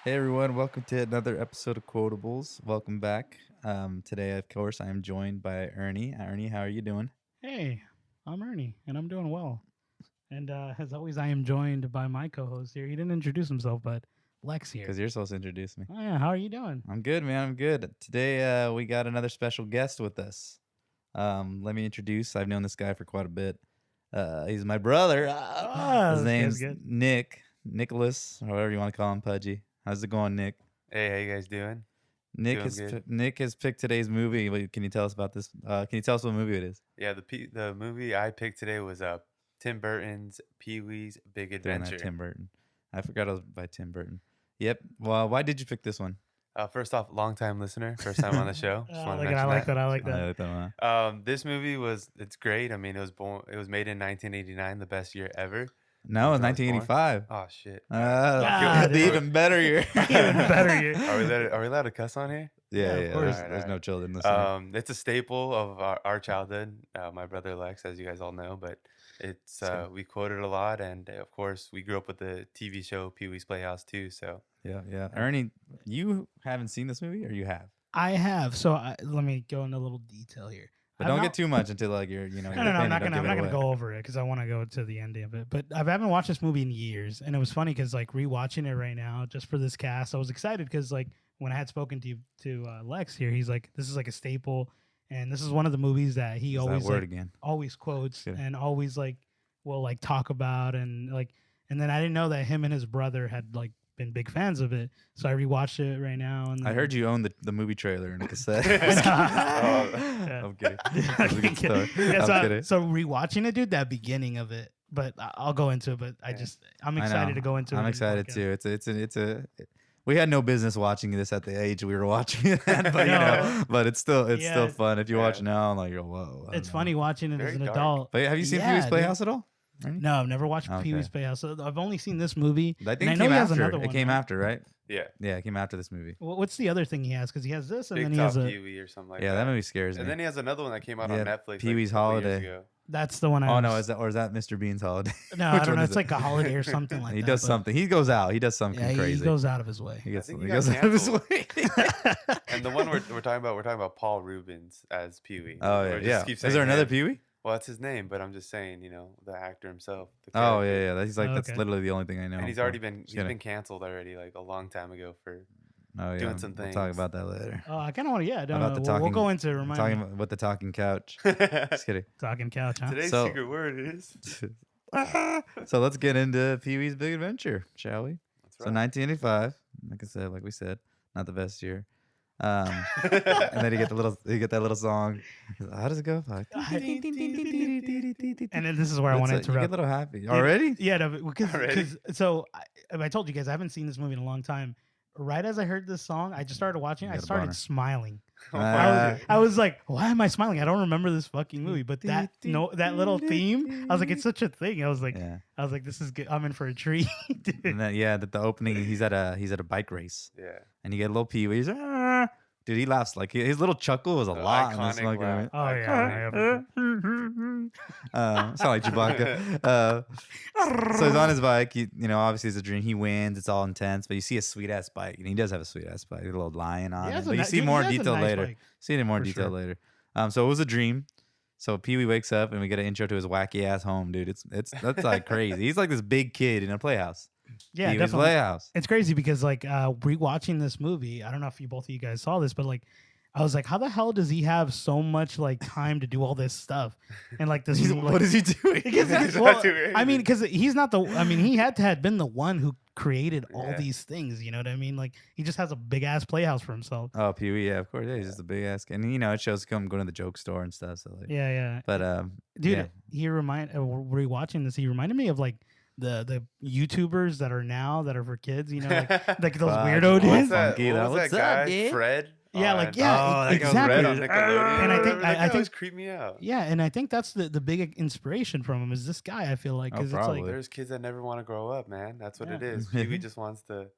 Hey everyone, welcome to another episode of Quotables. Welcome back. Today, of course, I am joined by Ernie. Ernie, how are you doing? Hey, I'm Ernie, and I'm doing well. And as always, I am joined by my co-host here. He didn't introduce himself, but Lex here. Because you're supposed to introduce me. Oh yeah, how are you doing? I'm good, man. I'm good. Today, we got another special guest with us. Let me introduce. I've known this guy for quite a bit. He's my brother. His This guy's name's good. Nicholas, or whatever you want to call him, Pudgy. How's it going, Nick? Hey, how you guys doing? Nick Doing has good. Nick has picked today's movie. Can you tell us about this? Can you tell us what movie it is? Yeah, the movie I picked today was Tim Burton's Pee Wee's Big Doing that Adventure. Tim Burton. I forgot it was by Tim Burton. Yep. Well, why did you pick this one? First off, long time listener, first time on the show. Just want to I mention like that. I like I that. like that one. This movie it's great. I mean, it was made in 1989, the best year ever. No, it's Since I was born. 1985. Oh shit. God, The even better year. Even better year. Are we allowed to cuss on here? Yeah, of yeah. course. There's no children listening. It's a staple of our childhood. My brother Lex, as you guys all know, but it's we quote it a lot, and of course we grew up with the TV show Pee Wee's Playhouse too. So Yeah. Ernie, you haven't seen this movie, or you have? I have. So let me go into a little detail here. But I've don't not- get too much until like you're, No, your no, no. I'm opinion, not don't gonna. I'm give not it gonna away. go over it because I want to go to the ending of it. But I haven't watched this movie in years, and it was funny because like rewatching it right now, just for this cast, I was excited because like when I had spoken to Lex here, he's like, "This is like a staple," and this is one of the movies that he Use that always word like, again. always quotes Good. and always like will like talk about and like. And then I didn't know that him and his brother had like been big fans of it, so I rewatched it right now. And I then, heard you own the movie trailer in a cassette. Yeah. I'm kidding. That's a good story. Yeah, I'm kidding. so rewatching it, dude, that beginning of it. But I'll go into it. But I'm I excited know. to go into it. I'm in the excited podcast. too. We had no business watching this at the age we were watching it at, but No. but it's still Yeah. fun. If you watch Yeah. now, I'm like, whoa. I It's don't know. funny watching it as Very an dark. adult. But have you seen Yeah, Pee-wee's dude. Playhouse at all? Ernie? No, I've never watched Okay. Pee Wee's Playhouse. So I've only seen this movie. I think and I it know came he has after. another It one, came right? after, right? yeah, Yeah, it came after this movie. What's the other thing he has? Because he has this, and Big then he Top has a. Pee Wee or something like Yeah, that movie scares me. And then he has another one that came out Yeah, on Netflix. Pee-wee's like, a couple years Holiday. ago. That's the one. Oh no, is that Mr. Bean's Holiday? No, Which I don't one know. is It's it? like a holiday or something like that. He does but- something. He goes out. He does something Yeah, crazy. he goes out of his way. He gets. think He he goes got out of his canceled. way. And the one we're talking about Paul Reubens as Pee Wee. Oh Or yeah, just yeah. keep Is saying there another him. Pee Wee? Well, that's his name, but I'm just saying, the actor himself. The Oh character. yeah. He's like that's Okay. literally the only thing I know. And he's him already for. been Just kidding. canceled already, like a long time ago for. Oh yeah. doing some We'll talk things. about that later. Oh, I kind of want to. Yeah, I don't About know. the We'll talking- go into I'm remind talking me. about with the talking couch. Today's Just kidding. Talking couch, huh? So- secret word is. So let's get into Pee-wee's Big Adventure, shall we? That's So 1985, like we said, not the best year. And then you get that little song. How does it go? Like, And then this is where I want to you get a interrupt. little happy already. Yeah, no, because Already? so I told you guys I haven't seen this movie in a long time. Right as I heard this song, I just started watching. You I got a started boner. smiling. Ah. I was like, why am I smiling? I don't remember this fucking movie. But that little theme, I was like, it's such a thing. I was like, Yeah, this is good. I'm in for a treat. Dude. and then the opening, he's at a bike race, Yeah. and you get a little Pee-wee. He's dude, he laughs like his little chuckle was a The lot in this iconic fucking laugh. movie. Oh yeah. Sound like Chewbacca. So he's on his bike. Obviously it's a dream. He wins. It's all intense, but you see a sweet ass bike, and he does have a sweet ass bike, a little lion on He it. has a But you ni- see dude, he more has a detail nice later. bike, See it in more for detail sure. later. So it was a dream. So Pee Wee wakes up, and we get an intro to his wacky ass home, dude. That's like crazy. He's like this big kid in a playhouse. Yeah, Pee Wee's definitely. Playhouse. It's crazy because like rewatching this movie, I don't know if both of you guys saw this, but like I was like, how the hell does he have so much like time to do all this stuff? And like this, What is he doing? Because, Not well, doing I mean, anything. because he's not the. I mean, he had to have been the one who created all Yeah. these things. You know what I mean? Like he just has a big ass playhouse for himself. Oh, Pee Wee, yeah, of course. Yeah, he's just a big ass kid. And it shows him going to the joke store and stuff. So like, Yeah, yeah. but Dude, yeah. he rewatching this. He reminded me of like the YouTubers that are for kids. You know, like those Fuck, weirdo what's dudes. What's Funky, that? What was what's that up, guy? dude? Fred. Yeah, like, yeah, Oh, that guy was exactly. red on Nickelodeon. And I think- That I think- always creeped me out. Yeah, and I think that's the big inspiration from him is this guy. I feel like Oh, because it's probably. like There's kids that never want to grow up, man. That's what Yeah. it is. Pee Wee just wants to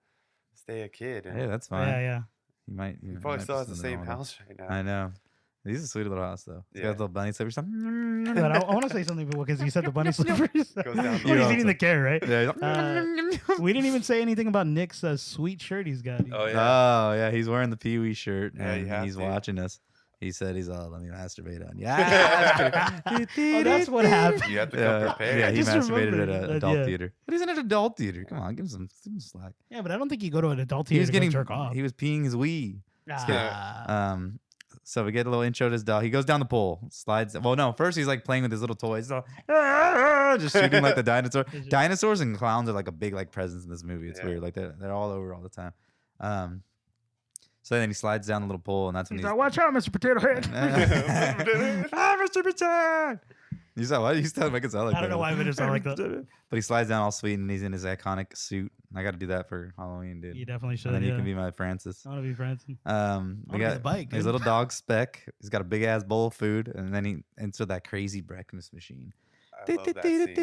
stay a kid. And Hey, that's fine. yeah. He might. he probably still has the same house right now. I know. He's a sweet little house though. He's got Yeah. little bunny slippers. But I want to say something because you said the bunny slippers. Goes down the When he's road. eating the carrot, right? Yeah. We didn't even say anything about Nick's sweet shirt he's got. Oh yeah. Oh yeah, he's wearing the Pee Wee shirt Yeah, you and have he's to. watching us. He said he's all let me masturbate on you. Yeah, Oh, that's what happened. You have to come prepared. Yeah, I he just masturbated remembered at an that, adult yeah. theater. But he's in an adult theater. Come on, give him some slack. Yeah, but I don't think you go to an adult He theater was to getting go jerk off. he was peeing his wee. Ah. So we get a little intro to his dog. He goes down the pole, slides. Well, no, first he's like playing with his little toys, so, just shooting like the dinosaur. Dinosaurs and clowns are like a big like presence in this movie. It's Yeah. weird, like they're all over all the time. So then he slides down the little pole, and that's when He's he's like, watch out, Mr. Potato Head. ah, Mr. Potato. You said what? You still make it sound like I don't that. know why I made it sound like that. But he slides down all sweet, and he's in his iconic suit. I got to do that for Halloween, dude. You definitely should. And then Yeah. you can be my Francis. I want to be friends. We wanna be got the bike, his dude. little dog Speck. He's got a big ass bowl of food, and then he enters that crazy breakfast machine. I love that scene. That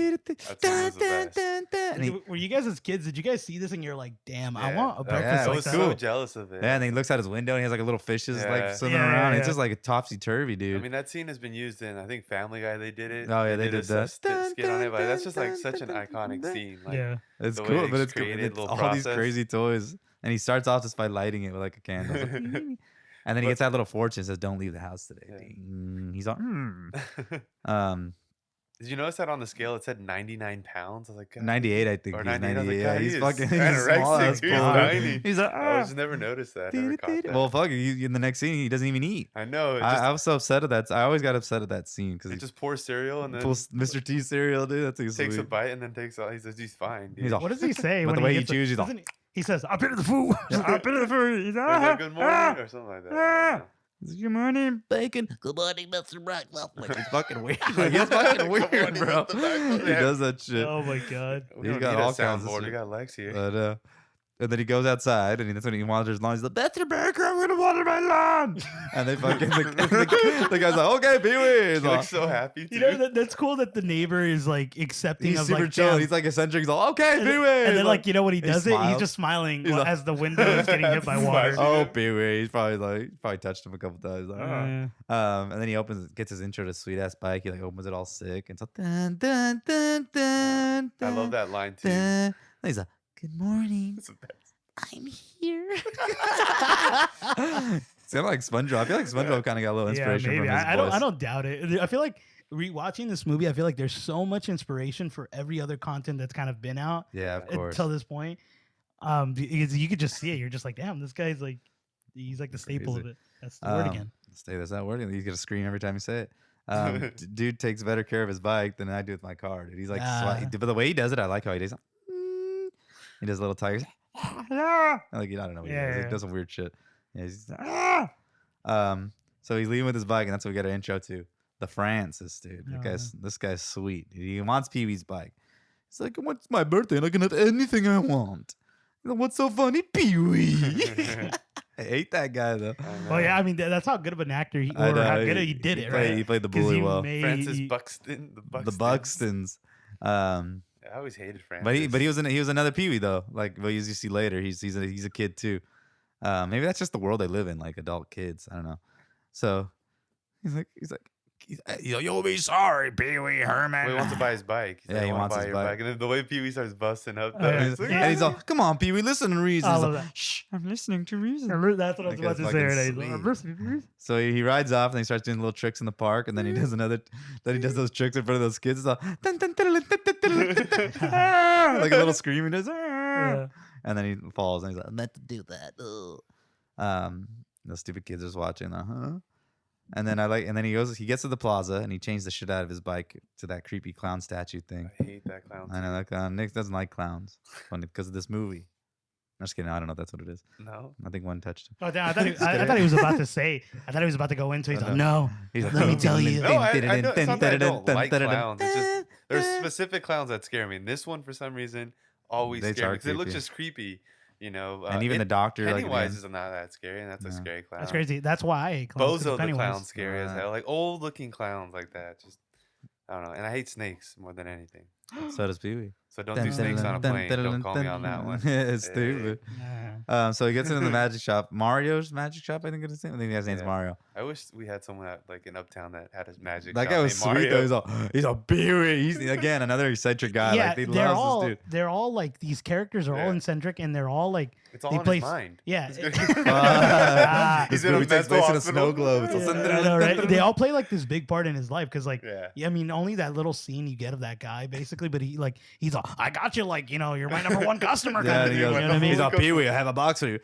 scene was the best. And he, Were you guys as kids? Did you guys see this and you're like, damn, I Yeah. want a Oh, breakfast yeah, I it like was that? so jealous of it. yeah, and then he looks out his window, and he has like a little fishes like Yeah. swimming Yeah, around. yeah, It's yeah. just like a topsy turvy, dude. I mean, that scene has been used in, I think, Family Guy. They did it. Oh, yeah, they did did a that. skit on it, but that's just like such an iconic scene. Like, Yeah. It's the way cool, it's but it's cool. created, It's little all these process. crazy toys, and he starts off just by lighting it with like a candle. And then he But- gets that little fortune that says, "Don't leave the house today." Yeah. Ding. He's all, Did you notice that on the scale it said 99 pounds? I was like, God, 98, I think. Or He's 98. I was 98. like, Yeah, God, he's he is fucking he's small anorexic. as He's fuck. tiny. He's like, I just never noticed that. I never caught that. well, fuck. In the next scene, he doesn't even eat. I know. It I was so upset at that. I always got upset at that scene because he he just pours cereal and then pulls Mr. T cereal, dude. That's takes a sweet. bite and then takes all. He says he's fine. Dude. He's all, What does he say? But when the way he gets chews, he's all, doesn't he says, I've been to the food. I've been to the food. He's Or all, is that good morning or something like that. I don't know. Good morning, bacon. Good morning, Mr. Breakfast. Like, he's fucking weird. Like, he's fucking weird, morning, bro. Mr. Breakfast. He Yeah. does that shit. Oh my God. We He's don't got need a all kinds of soundboard. We shit. got Lex here. But and then he goes outside, and that's when he wanders along. He's like, "Mr. Baker, I'm gonna water my lawn." And they fucking the guy's like, "Okay, Pee Wee." He looks so happy too. You know, that's cool that the neighbor is like accepting He's of super like, chill. damn. He's like eccentric. He's like, "Okay, and, Pee then, Wee." and then like, you know what he does it? He's smiles. just smiling He's like- as the window is getting hit by water. Oh, Pee Wee. He's probably touched him a couple times. Like, Yeah. and then he gets his intro to Sweet Ass Bike. He like opens it all sick. And it's like, dun, dun, dun, dun, I love dun, that line too. dun. And he's like, "Good morning. It's the best. I'm here." It's kind of like SpongeBob. I feel like SpongeBob kind of got a little Yeah, inspiration maybe. from his I voice. don't doubt it. I feel like rewatching this movie, I feel like there's so much inspiration for every other content that's kind of been out Yeah, of course. until this point. Because you could just see it. You're just like, damn, this guy's like, he's like the staple Crazy. of it. That's the word Um, again. That's that word. You get a scream every time you say it. Dude takes better care of his bike than I do with my car, dude. He's like, but the way he does it, I like how he does. He does little tigers. Like, I don't know what he does. Yeah. He does some weird shit. Yeah, so he's leaving with his bike, and that's what we got our intro to. The Francis, dude. This guy's sweet. Dude. He wants Pee Wee's bike. It's like, "What's my birthday? And I can have anything I want. What's so funny, Pee Wee?" I hate that guy though. Well, yeah, I mean, that's how good of an actor he, or how good he did it, right? He played the 'Cause bully he well. made- Francis he- Buxton. The Buxtons. I always hated Francis. But he was another Pee Wee though. Like, well, as you see later, he's a kid too. Maybe that's just the world they live in, like adult kids. I don't know. So he's like, "You'll be sorry, Pee Wee Herman." Well, he wants to buy his bike. He's Yeah, like, he "I wanna wants buy his your bike. And then the way Pee Wee starts busting up, Oh, though, yeah. it's like, And he's all, "Come on, Pee Wee, listen to reason." I He's love like, that. "Shh, I'm listening to reason." That's what I was That about guy's to say. fucking Right? sweet. I'm listening. So he rides off and he starts doing little tricks in the park, and then he does then he does those tricks in front of those kids. It's all, dun, dun, dun, dun, dun, dun, dun, dun, ah, like a little screaming. Does, Yeah. and then he falls and he's like, "I meant to do that." Ugh. The stupid kids are just watching. And then he gets to the plaza and he changed the shit out of his bike to that creepy clown statue thing. I hate that clown. I know that clown. Nick doesn't like clowns because of this movie. I'm just kidding. I don't know if that's what it is. No. I think one touched him. Oh, damn, I thought he was about to say. I thought he was about to go into. He's Oh, like, no. He's like, Let me tell you. No, I know, it's not that I don't like clowns. It's just there's specific clowns that scare me. And this one, for some reason, always They scare are me because it looks creepy. just creepy. You know, And even the doctor, like, Pennywise man. is not that scary, and that's a No. scary clown. That's crazy. That's why I hate clowns. 'cause Bozo the Pennywise. clown's scary as hell. Like old looking clowns like that. Just I don't know. And I hate snakes more than anything. So does Pee Wee. So don't do snakes on a plane. Don't call me on that one. It's stupid. So he gets into the magic shop. Mario's magic shop, I think it's his name. I think his name's Mario. I wish we had someone like in Uptown that had his magic That shop. guy was sweet Mario. though. He's all Pee-wee. He's again another eccentric guy. Yeah, like they they're love all this dude. they're all like these characters are all eccentric and they're all like It's all they in play his mind. Yeah. This He's in a movie takes mental place in a hospital. snow globe. It's all I know, right? They all play like this big part in his life because like I mean only that little scene you get of that guy basically, but he's all I got you like you're my number one customer. Yeah, Kind of he thing, goes, you know what I mean? he's all Pee-wee. I have a box for you.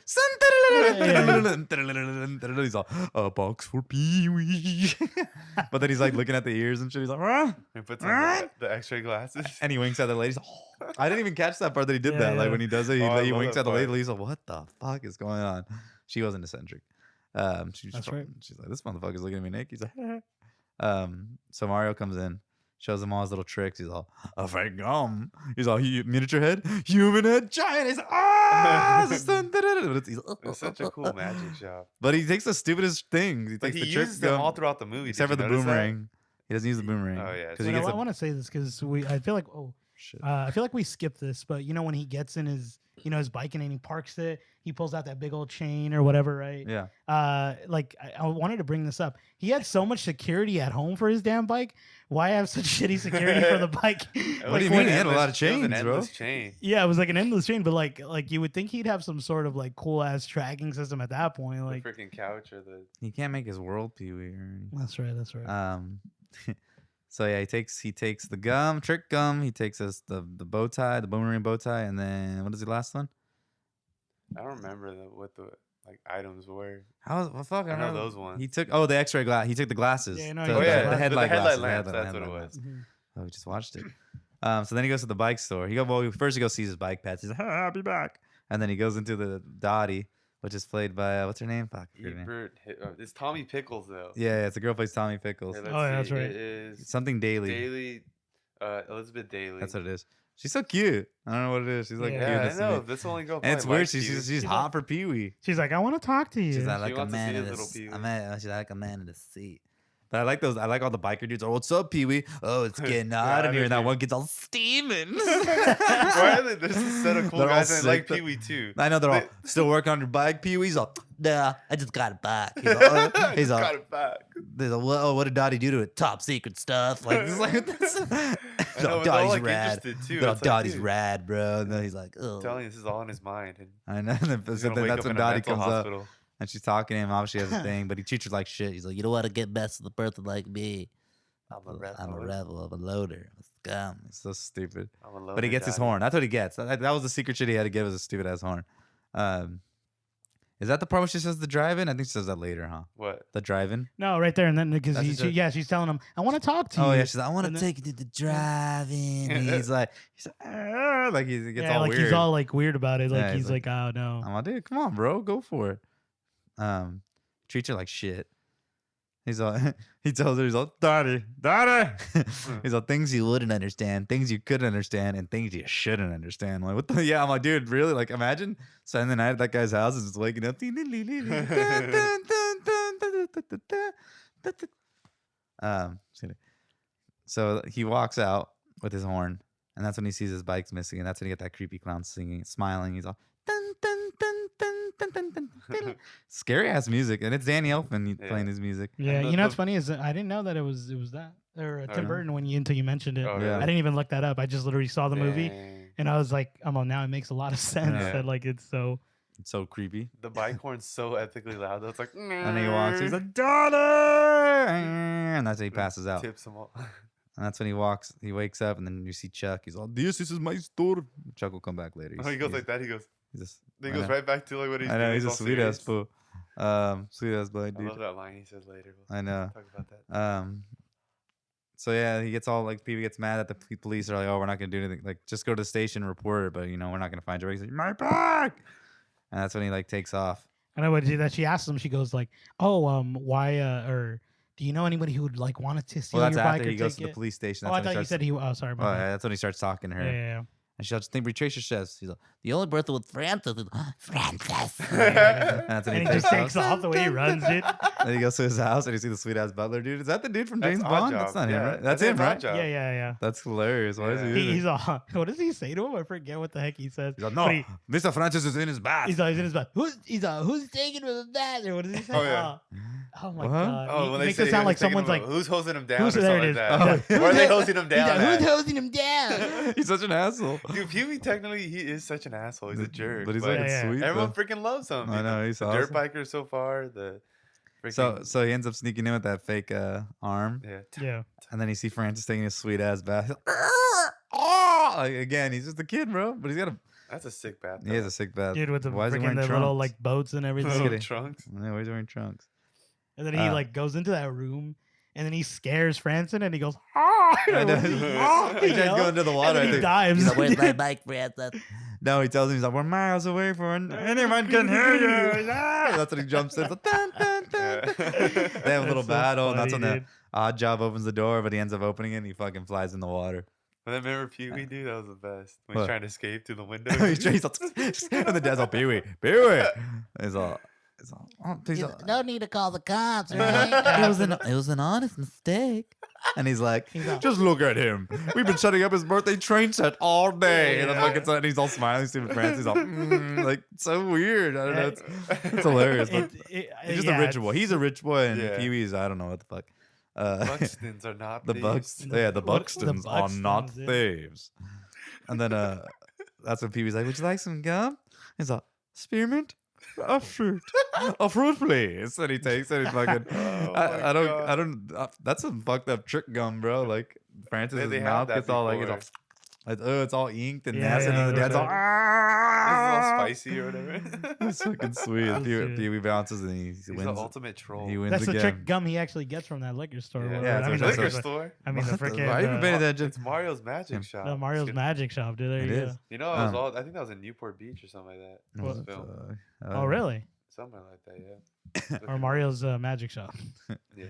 He's all a box for Pee-wee. But then he's like looking at the ears and shit. He's like, ah. He puts on the X-ray glasses. And he winks at the lady. I didn't even catch that part that he did that. Like when he does it, he winks at the lady. He's like, what the fuck is going on? She wasn't eccentric. That's right. She's like, this motherfucker's looking at me naked. He's like, so Mario comes in, shows him all his little tricks. He's all, a fake gum. He's all, miniature head, human head, giant. He's It's such a cool magic shop. But he takes the stupidest things. He takes He the trick uses them gum, all throughout the movie. except for the boomerang. He doesn't use the boomerang. Oh, yeah. Because Wait, he gets I want to say this because I feel like shit. I feel like we skipped this, but when he gets in his his bike and he parks it, he pulls out that big old chain or whatever, right? Yeah. Like I wanted to bring this up. He had so much security at home for his damn bike. Why have such shitty security for the bike? What do you mean? He had a lot of chains, bro. Chain. Yeah, it was like an endless chain, but like you would think he'd have some sort of like cool ass tracking system at that point. Like the freaking couch or the. He can't make his world Pee-wee or anything. That's right. That's right. So yeah, he takes the gum, trick gum. He takes us the bow tie, the boomerang bow tie, and then what is the last one? I don't remember what the items were. Fuck? I know those ones. He took the X-ray glass. He took the glasses. Yeah, no, the the headlight lamps. glasses. That's what it was. Oh, we just watched it. So then he goes to the bike store. First he goes sees his bike pads. He's like, I'll be back. And then he goes into the Dottie, which is played by what's her name? Fuck, it's Tommy Pickles though. Yeah, it's a girl plays Tommy Pickles. Yeah, that's right. It is something Daily. Elizabeth Daily. That's what it is. She's so cute. I don't know what it is. She's like cute. I know. That's the only girl. And it's weird. She's hot for Pee-wee. She's like, I want to talk to you. She's like a man in the seat. But I like those. I like all the biker dudes. Oh, what's up, Pee-wee? Oh, it's getting hot in here. And that one gets all steaming. Why are there's a set of cool They're all guys and like sick. Pee-wee too. I know they're all still working on your bike. Pee-wee's all, nah, I just got it back. He's all, got it back. What did Dottie do to it? Top secret stuff. Like, it's like Dottie's rad. Dottie's rad, bro. And then he's like, oh. I'm telling you, this is all in his mind. And I know. Then he's that's gonna wake when up in a Dottie mental comes up. hospital. And she's talking to him. Obviously, he has a thing, but he treats her like shit. He's like, you don't want to get messed with a person like me. I'm a rebel. I'm a loader. I'm a scum. It's so stupid. But he gets his horn. That's what he gets. That was the secret shit he had to give, was a stupid ass horn. Is that the part where she says the drive-in? I think she says that later, huh? What? The drive-in? No, right there. And then because she's telling him, I want to talk to you. Oh, yeah. She's like, I want to take you to the drive-in. And he's like he gets all like weird. he's all like weird about it. Like Yeah, he's like, oh no. I'm like, dude, come on, bro. Go for it. Treats her like shit. He tells her, he's all, Daddy. He's all, things you wouldn't understand, things you couldn't understand, and things you shouldn't understand. I'm like, what the? Yeah, I'm like, dude, really? Like, imagine spending the night at that guy's house and just waking up. So he walks out with his horn, and that's when he sees his bike's missing, and that's when you get that creepy clown smiling. He's all, dun, dun, dun, dun, dun, dun, dun, dun. Scary ass music, and it's Danny Elfman playing his music. Yeah, you know what's funny is I didn't know that it was that or Tim Burton until you mentioned it. Oh, yeah. I didn't even look that up. I just literally saw the movie, and I was like, oh, now it makes a lot of sense that like it's so creepy. The bike horn's so epically loud though. It's like, and he walks. He's like, Dollar, and that's when he passes out. Tips him all. And that's when he wakes up, and then you see Chuck. He's all, this is my store. Chuck will come back later. He goes like that. He goes. He goes right back to like what he's doing. I know, he's a all sweet ass serious. fool. Sweet ass boy, dude. I love that line he says later. I know. Talk about that. So yeah, he gets all like, people gets mad at the police are like, oh, we're not gonna do anything. Like, just go to the station and report it, but we're not gonna find you. He's like, my back. And that's when he like takes off. I know what that she asks him. She goes like, "Oh, why? Or do you know anybody who would like want to steal Well, that's your bike after or he goes take to the it?" police station. Oh, That's I when thought he you said he. Oh, sorry. Oh, yeah, that's when he starts talking to her. Yeah. And she'll just think retrace your steps. He's like, the only birthday with Francis. Francis. And that's when And he takes just takes off the way he runs, dude. Then he goes to his house and you see the sweet ass butler dude. Is that the dude from That's James Odd Bond? Job. That's not him, Yeah, right? That's that's him, Odd right? Job. Yeah. That's hilarious. Why is he? Yeah. doing He's all, what does he say to him? I forget what the heck he says. He's like, But no, Mr. Francis is in his bath. he's in his bath. Who's taking him to the bath? Or what does he say? Oh, yeah. Oh my What? god. Oh, he when they makes say it sound who's like taking someone's him like, out, who's hosing him down who's or there something it like is. that. Oh, Where are they Who's- hosing him down at? who's hosing him down? He's such an asshole. Dude, Pee-wee technically he is such an asshole. He's a jerk. But he's but like Yeah, sweet. everyone though. freaking loves him. I know, he's the awesome. dirt bikers so far. The freaking, So he ends up sneaking in with that fake arm, yeah. Yeah. and then you see Francis taking his sweet ass bath. Like, again, he's just a kid, bro. But he's got a That's a sick bath. he has a sick bath. Dude, with the Why is he freaking wearing the trunks? little like boats and everything. kidding. trunks. Yeah, why is he wearing trunks? And then he Uh, like goes into that room and then he scares Francis and he goes, ah! I know. What does he- He ah, tries to you know? go into the water, And I then he think. dives. He's like, where's my bike, Francis? No, he tells him, he's like, we're miles away from anyone can hear you. Ah! That's when he jumps in. It's like, dun, dun, dun. They have a little That's so battle, and that's when funny, the dude. Odd Job opens the door, but he ends up opening it, and he fucking flies in the water. But then remember Pee-wee, dude? That was the best. When What? he's trying to escape through the window. he's all, and the dad's all, Pee-wee. He's all, oh, please, No need to call the cops, it right? was an honest mistake. And he's like, He's all- just look at him. We've been setting up his birthday train set all day. And I'm like, and he's all smiling, Stephen Francis. He's all, like, so weird. I don't know. It's hilarious. But he's just a rich boy. He's a rich boy, and Yeah. Pee-wee's, I don't know what the fuck. Buxtons are not the thieves. Bucks, yeah, the What- the Buxtons are not Buxtons, yeah. thieves. And then that's when Pee-wee's like, would you like some gum? He's like, spearmint? A fruit, please. And he takes it. He fucking. Oh I my don't. That's some fucked up trick gum, bro. Like Francis's they have mouth that gets all like before. it's all inked and Yeah, nasty, yeah, and the dad's all. This is all "Ah!" spicy or whatever. It's fucking sweet. That's Pee sweet. Wee bounces and he He's the wins. ultimate troll. He wins That's the again. trick gum he actually gets from that liquor store. Yeah, whatever. Yeah, I mean, that's the liquor what- store. I mean, the What the- freaking. why you even paying attention? It's Mario's magic shop. the Mario's It's- Magic Shop, dude. There It you is. go. You know, I was Um, all. I think that was in Newport Beach or something like that. What This the film. fuck? Oh, really? Something like that, yeah. Or Mario's Magic Shop. Yeah.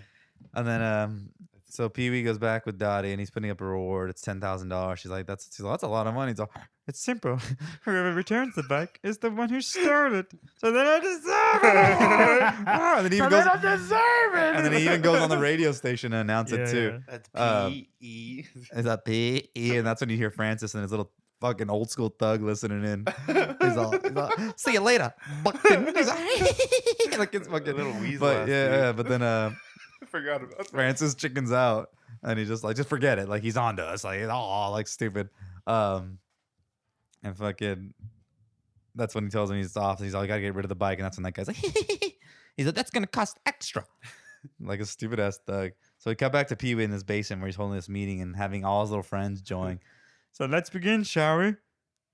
And then so Pee Wee goes back with Dottie and he's putting up a reward. It's $10,000. She's like, that's a lot of money. He's like, it's simple. Whoever returns the bike is the one who stole it. So then I deserve it. Ah, and then he even goes. And then he even goes on the radio station to announce it too. That's Um, P-E. Is that P-E? And that's when you hear Francis and his little fucking old school thug listening in. He's all, see you later, Buckton. He's like it's fucking Little weasel But ass yeah, dude. but then I forgot about that. Francis chickens out and he just like, just forget it. Like he's on to us. Like, oh, like stupid. And fucking, that's when he tells him he's off. He's like, I gotta get rid of the bike. And that's when that guy's like, he's like, that's gonna cost extra. Like a stupid ass thug. So we cut back to Pee Wee in this basement where he's holding this meeting and having all his little friends join. So let's begin, shall we?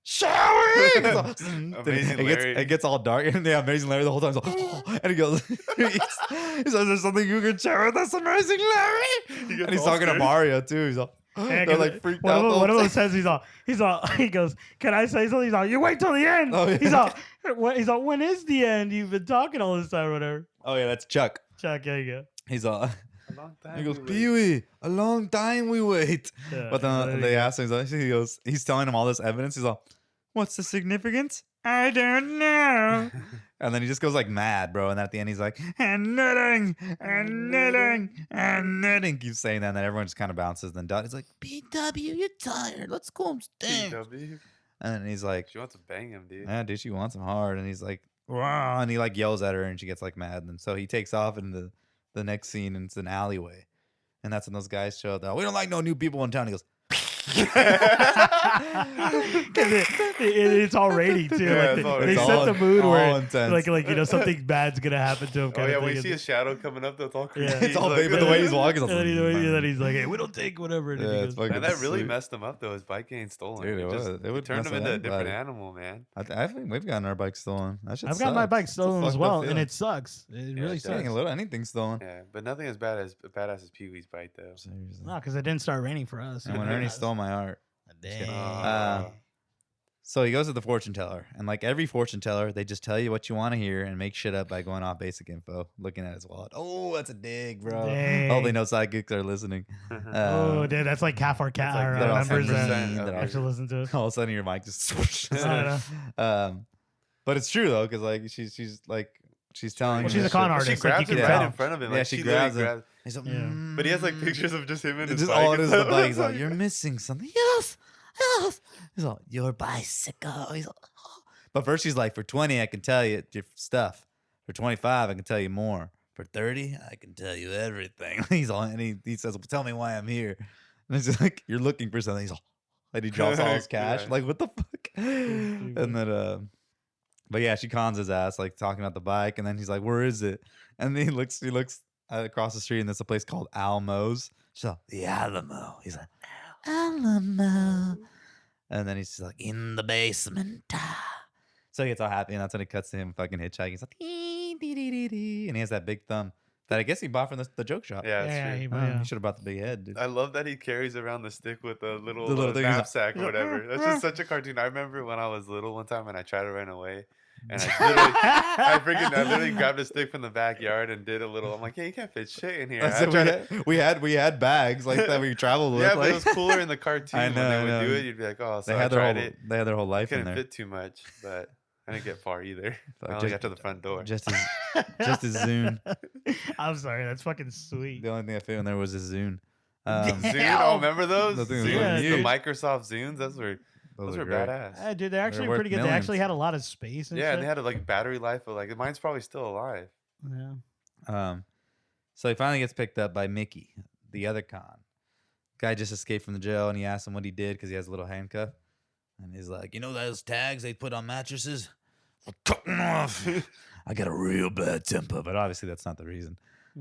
Shall we? Amazing Larry. It gets all dark. And yeah, Amazing Larry the whole time. He's like, and he goes, he says, there's something you can share with us, Amazing Larry? gets And he's all talking to scared. Mario too. He's like, Yeah, they're 'cause like freaked one out. of the them, one of whole them time. says, he goes, can I say something? He's all, you wait till the end. Oh, yeah. He's all, when is the end? You've been talking all this time or whatever. Oh yeah, that's Chuck. Chuck, there you go. He's all, A long time he goes, we waited. Pee Wee, a long time we wait. Yeah, But there then you they go. ask him, he goes, he's telling him all this evidence. He's all, what's the significance? I don't know. And then he just goes like mad, bro. And then at the end, he's like, and knitting, and knitting, and knitting. Keeps saying that, and then everyone just kind of bounces. Then Dot is like, BW, you're tired. Let's go upstairs. PW. And then he's like, She wants to bang him, dude. yeah, dude, she wants him hard. And he's like, wow. And he like yells at her, and she gets like mad. And so he takes off in the next scene, and it's an alleyway. And that's when those guys show up. We don't like no new people in town. He goes, It's all rating too. Yeah, Like it's all they rating. set It's the mood all where intense. like you know something bad's gonna happen to him. Oh Kind yeah, of when thing. you see a shadow coming up, that's all creepy. Yeah. it's all He's big, like- but the way he's walking, And then he's like, hey, we don't take whatever. And Yeah, then he it's goes, fucking Man, that really sweet. messed him up though. His bike getting stolen. Dude, it just- would. It would turned mess him into a with different anybody. animal, man. I think we've gotten our bike stolen. That shit I've got my sucks. bike It's a stolen as fucked up well, and feeling. it sucks. It Yeah, really it sucks. Dang, a little anything stolen. Yeah, but nothing as badass as Pee-wee's bike though. Seriously. No, because it didn't start raining for us. And when Ernie stole my art. Damn. Uh, So he goes to the fortune teller, and like every fortune teller, they just tell you what you want to hear and make shit up by going off basic info, looking at his wallet. Oh, that's a dig, bro. Hopefully, no psychics are listening. Oh, dude, that's like half our cat like our they're all members 10% that of actually listen to us. All of a sudden, your mic just swoosh. I know. But it's true though, because like she's like she's telling. Well, him she's a this con shit. artist. She like, grabs you him can right tell. in front of him. Yeah, Like, she literally grabs him. He's like, Yeah. But he has like pictures of just him and his just bike. all it is the It's bike. He's like, like- you're missing something. Yes, yes. He's like, your bicycle. He's like, oh. But first she's like, for 20, I can tell you your stuff. For 25, I can tell you more. For 30, I can tell you everything. He's all, and he says, well, tell me why I'm here. And it's just like, you're looking for something. He's all, and he drops all his cash. Yeah. Like, what the fuck? And then, but yeah, she cons his ass, like talking about the bike. And then he's like, where is it? And then he looks across the street, and there's a place called Almo's. She's like, the Alamo. He's like, Alamo. And then he's just like, in the basement. So he gets all happy, and that's when it cuts to him fucking hitchhiking. He's like, dee, dee, dee, dee, dee. And he has that big thumb that I guess he bought from the joke shop. Yeah, that's Yeah, true. He should have brought the big head, dude. I love that he carries around the stick with a little, The little thing, he's like- knapsack or whatever. That's just such a cartoon. I remember when I was little one time and I tried to run away. And I literally grabbed a stick from the backyard and did a little. I'm like, hey, you can't fit shit in here. I said we had bags like that we traveled with. Yeah, but like, it was cooler in the cartoon. I know, when I they know. would do it, you'd be like, oh, so they I had their tried whole it. they had their whole life in Couldn't there. fit too much, but I didn't get far either. Fuck, I only got to the front door. Just his Zune. I'm sorry, that's fucking sweet. The only thing I fit in there was his Zune. Zune, oh, remember those? Those things were Zunes, huge. the Microsoft Zunes, those were great. badass. Dude, they're actually worth pretty good. They millions. actually had a lot of space and Yeah, shit. and they had a like battery life of like mine's probably still alive. Yeah. So he finally gets picked up by Mickey, the other con. Guy just escaped from the jail, and he asked him what he did because he has a little handcuff. And he's like, you know those tags they put on mattresses? I'll cut them off. I got a real bad temper, but obviously that's not the reason.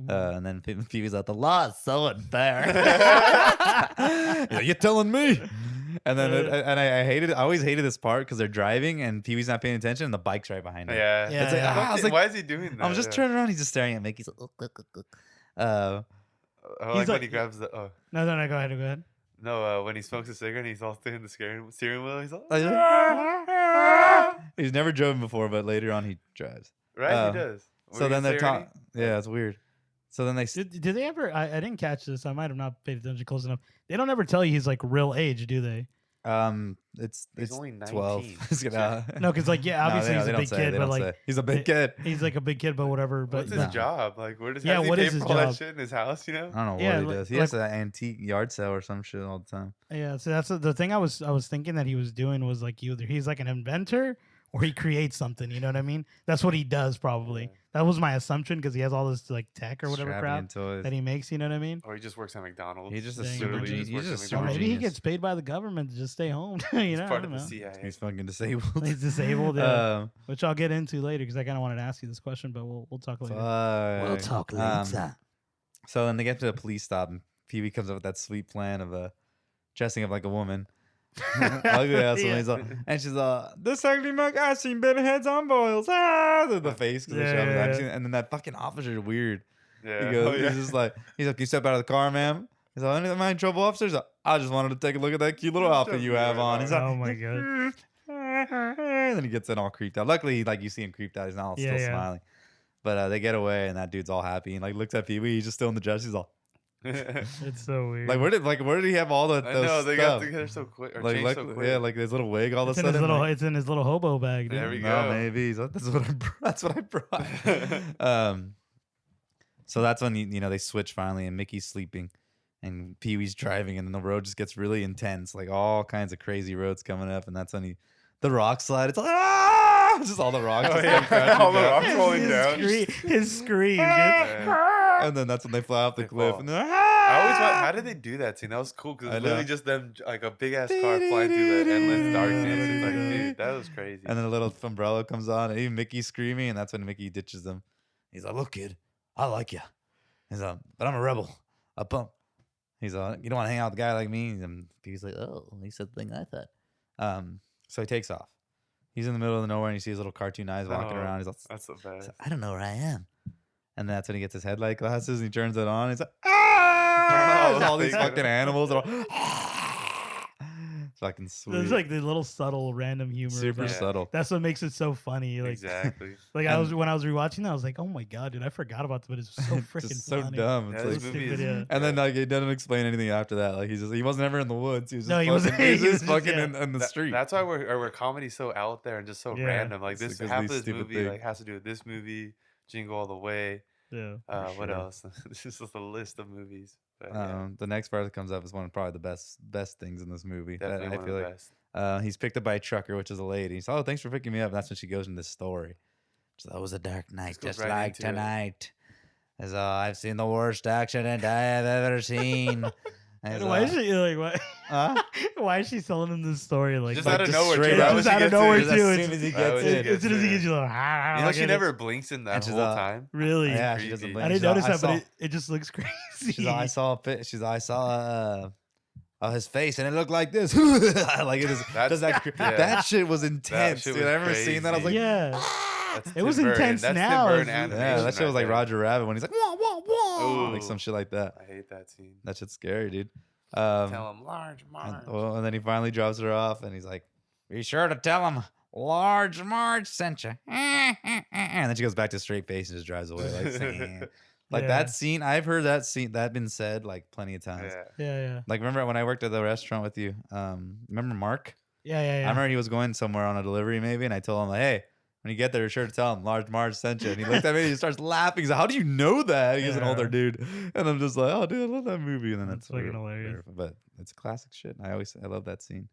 And then Phoebe's like, the law is so unfair. He's like, you're telling me. And then I hated it. I always hated this part because they're driving and Pee Wee's not paying attention and the bike's right behind him. Yeah. Yeah, It's like, yeah. I was like, why is he doing that? I was just turning around. He's just staring at Mickey. He's like, I like when like- he grabs the No, go ahead. when he smokes a cigarette and he's all in the steering wheel, he's all He's never driven before, but later on he drives. right, he does. So then they're talking. Yeah, it's weird. So then they. Did they ever? I didn't catch this. I might have not paid attention close enough. They don't ever tell you his like real age, do they? It's He's only 12. 19. He's gonna. No, because like yeah, No, obviously they he's a don't big say, kid, they but don't like say. He's a big kid. he's like a big kid, but whatever. But What's his no. job? Like, where does Yeah, how does he what pay is his for all job? that shit in his house? You know, I don't know Yeah, what he like- does. He has an antique yard sale or some shit all the time. yeah, so that's the thing I was thinking that he was doing was like either he's like an inventor or he creates something. You know what I mean? That's what he does probably. Yeah. That was my assumption because he has all this like tech or whatever crap Extravagant toys. that he makes. You know what I mean? or he just works at McDonald's. He's just a Dang, super literally genius. just He's works just a at super Or maybe McDonald's. he genius. gets paid by the government to just stay home. you He's know, part I of don't the know. CIA. He's fucking disabled. He's disabled, yeah. Um, Which I'll get into later because I kind of wanted to ask you this question, but we'll talk later. fuck. So then they get to a police stop, and Phoebe comes up with that sweet plan of dressing up like a woman. Ugly ass Yeah. woman. And she's this ugly mug, I've seen better heads on boils. The face. 'Cause Yeah. And then that fucking officer's weird. Yeah. He goes, Oh, yeah. he's just like, you step out of the car, ma'am. He's like, am I in trouble, officer? He's like, I just wanted to take a look at that cute little outfit you have on. He's like, Oh my god. and then he gets in all creeped out. Luckily, like you see him creeped out. He's not all Yeah, still yeah. smiling. But they get away, and that dude's all happy and like looks at Pee Wee. He's just still in the dress. He's all It's so weird. like, where did he have all the I those know they stuff? got together so quick. Or Like, changed so quick. yeah, like his little wig all of a it's in his sudden. little like, it's in his little hobo bag, dude. There we no, go. maybe he's like, that's what I brought. So that's when they switch finally, and Mickey's sleeping, and Pee Wee's driving, and then the road just gets really intense, like all kinds of crazy roads coming up, and that's when the rock slide. It's like it's just all the rocks. Oh, just yeah. come crashing All the down. rocks rolling down. His scream, dude. Yeah. And then that's when they fly off the They cliff. fall. And I always wonder, how did they do that scene? That was cool because I it's know. literally just them, like a big ass car flying through the endless darkness. It's like, dude, that was crazy. And then a little umbrella comes on, and even Mickey's screaming, and that's when Mickey ditches them. He's like, "Look, kid, I like you." He's like, "But I'm a rebel, a punk." He's like, "You don't want to hang out with a guy like me?" And he's like, "Oh, he said the thing I thought." So he takes off. He's in the middle of nowhere, and you see his little cartoon eyes walking Oh, around. He's like, That's the best. "I don't know where I am." And then that's when he gets his headlight glasses, and he turns it on. He's like, "Ah!" Oh, There's all these thank fucking you. animals. Are all, Fucking sweet. There's like the little subtle random humor. Super about it. subtle. That's what makes it so funny. Like Exactly. Like when I was rewatching that, I was like, oh my god, dude, I forgot about this, but it's so freaking Just so funny. dumb. Yeah, It's this like, movie stupid, is yeah. and then like it doesn't explain anything after that. Like he wasn't ever in the woods. He was just No, he wasn't- fucking, he was he was just just, fucking yeah. in the street. That's why we're comedy's so out there and just so Yeah. random. Like It's this, because half these of this stupid movie things. like has to do with this movie, Jingle All the Way. Yeah. What sure. else? This is just a list of movies. But, yeah, The next part that comes up is one of probably the best things in this movie. definitely I one feel of the like best. he's picked up by a trucker, which is a lady. He's oh, thanks for picking me up. And that's when she goes into this story. She's like, it was a dark night, goes just right like into it. tonight. As I've seen the worst accident I have ever seen. As, Why is she like what? Huh? Why is she telling him this story? Like, Just like, out of just nowhere, straight too. up. Right when Just she out of gets nowhere, there. Just too. as It's- soon as he Right gets when she in. gets as soon as he there. gets you like, You know, she never blinks in that And she's whole all- time. really. Yeah, she doesn't Creepy. blink. I didn't She's all, notice that, saw- but it just looks crazy. She's all, I saw a bit. She's all, I saw his face and it looked like this. Like it is. That's- yeah. That shit was intense, shit dude. was I remember seeing that. I was like, crazy. yeah. That's It was Tim Burton. intense That's now. Tim Burton Yeah, yeah, animation that shit was right like there. Roger Rabbit when he's like, wah, wah, wah, like Ooh. some shit like that. I hate that scene. That shit's scary, dude. Tell him large Marge. And then he finally drops her off, and he's like, "Be sure to tell him Large Marge sent you." And then she goes back to straight face and just drives away, like, saying, like Yeah. that scene. I've heard that scene that been said like plenty of times. Yeah. Yeah. Like remember when I worked at the restaurant with you? Remember Mark? Yeah. I remember he was going somewhere on a delivery maybe, and I told him like, "Hey, when you get there, be sure to tell him Large Marge sent you." And he looked at me and he starts laughing. He's like, "How do you know that?" He's an older Yeah. dude, and I'm just like, "Oh, dude, I love that movie." And then That's that's fucking hilarious. But it's classic shit. I love that scene.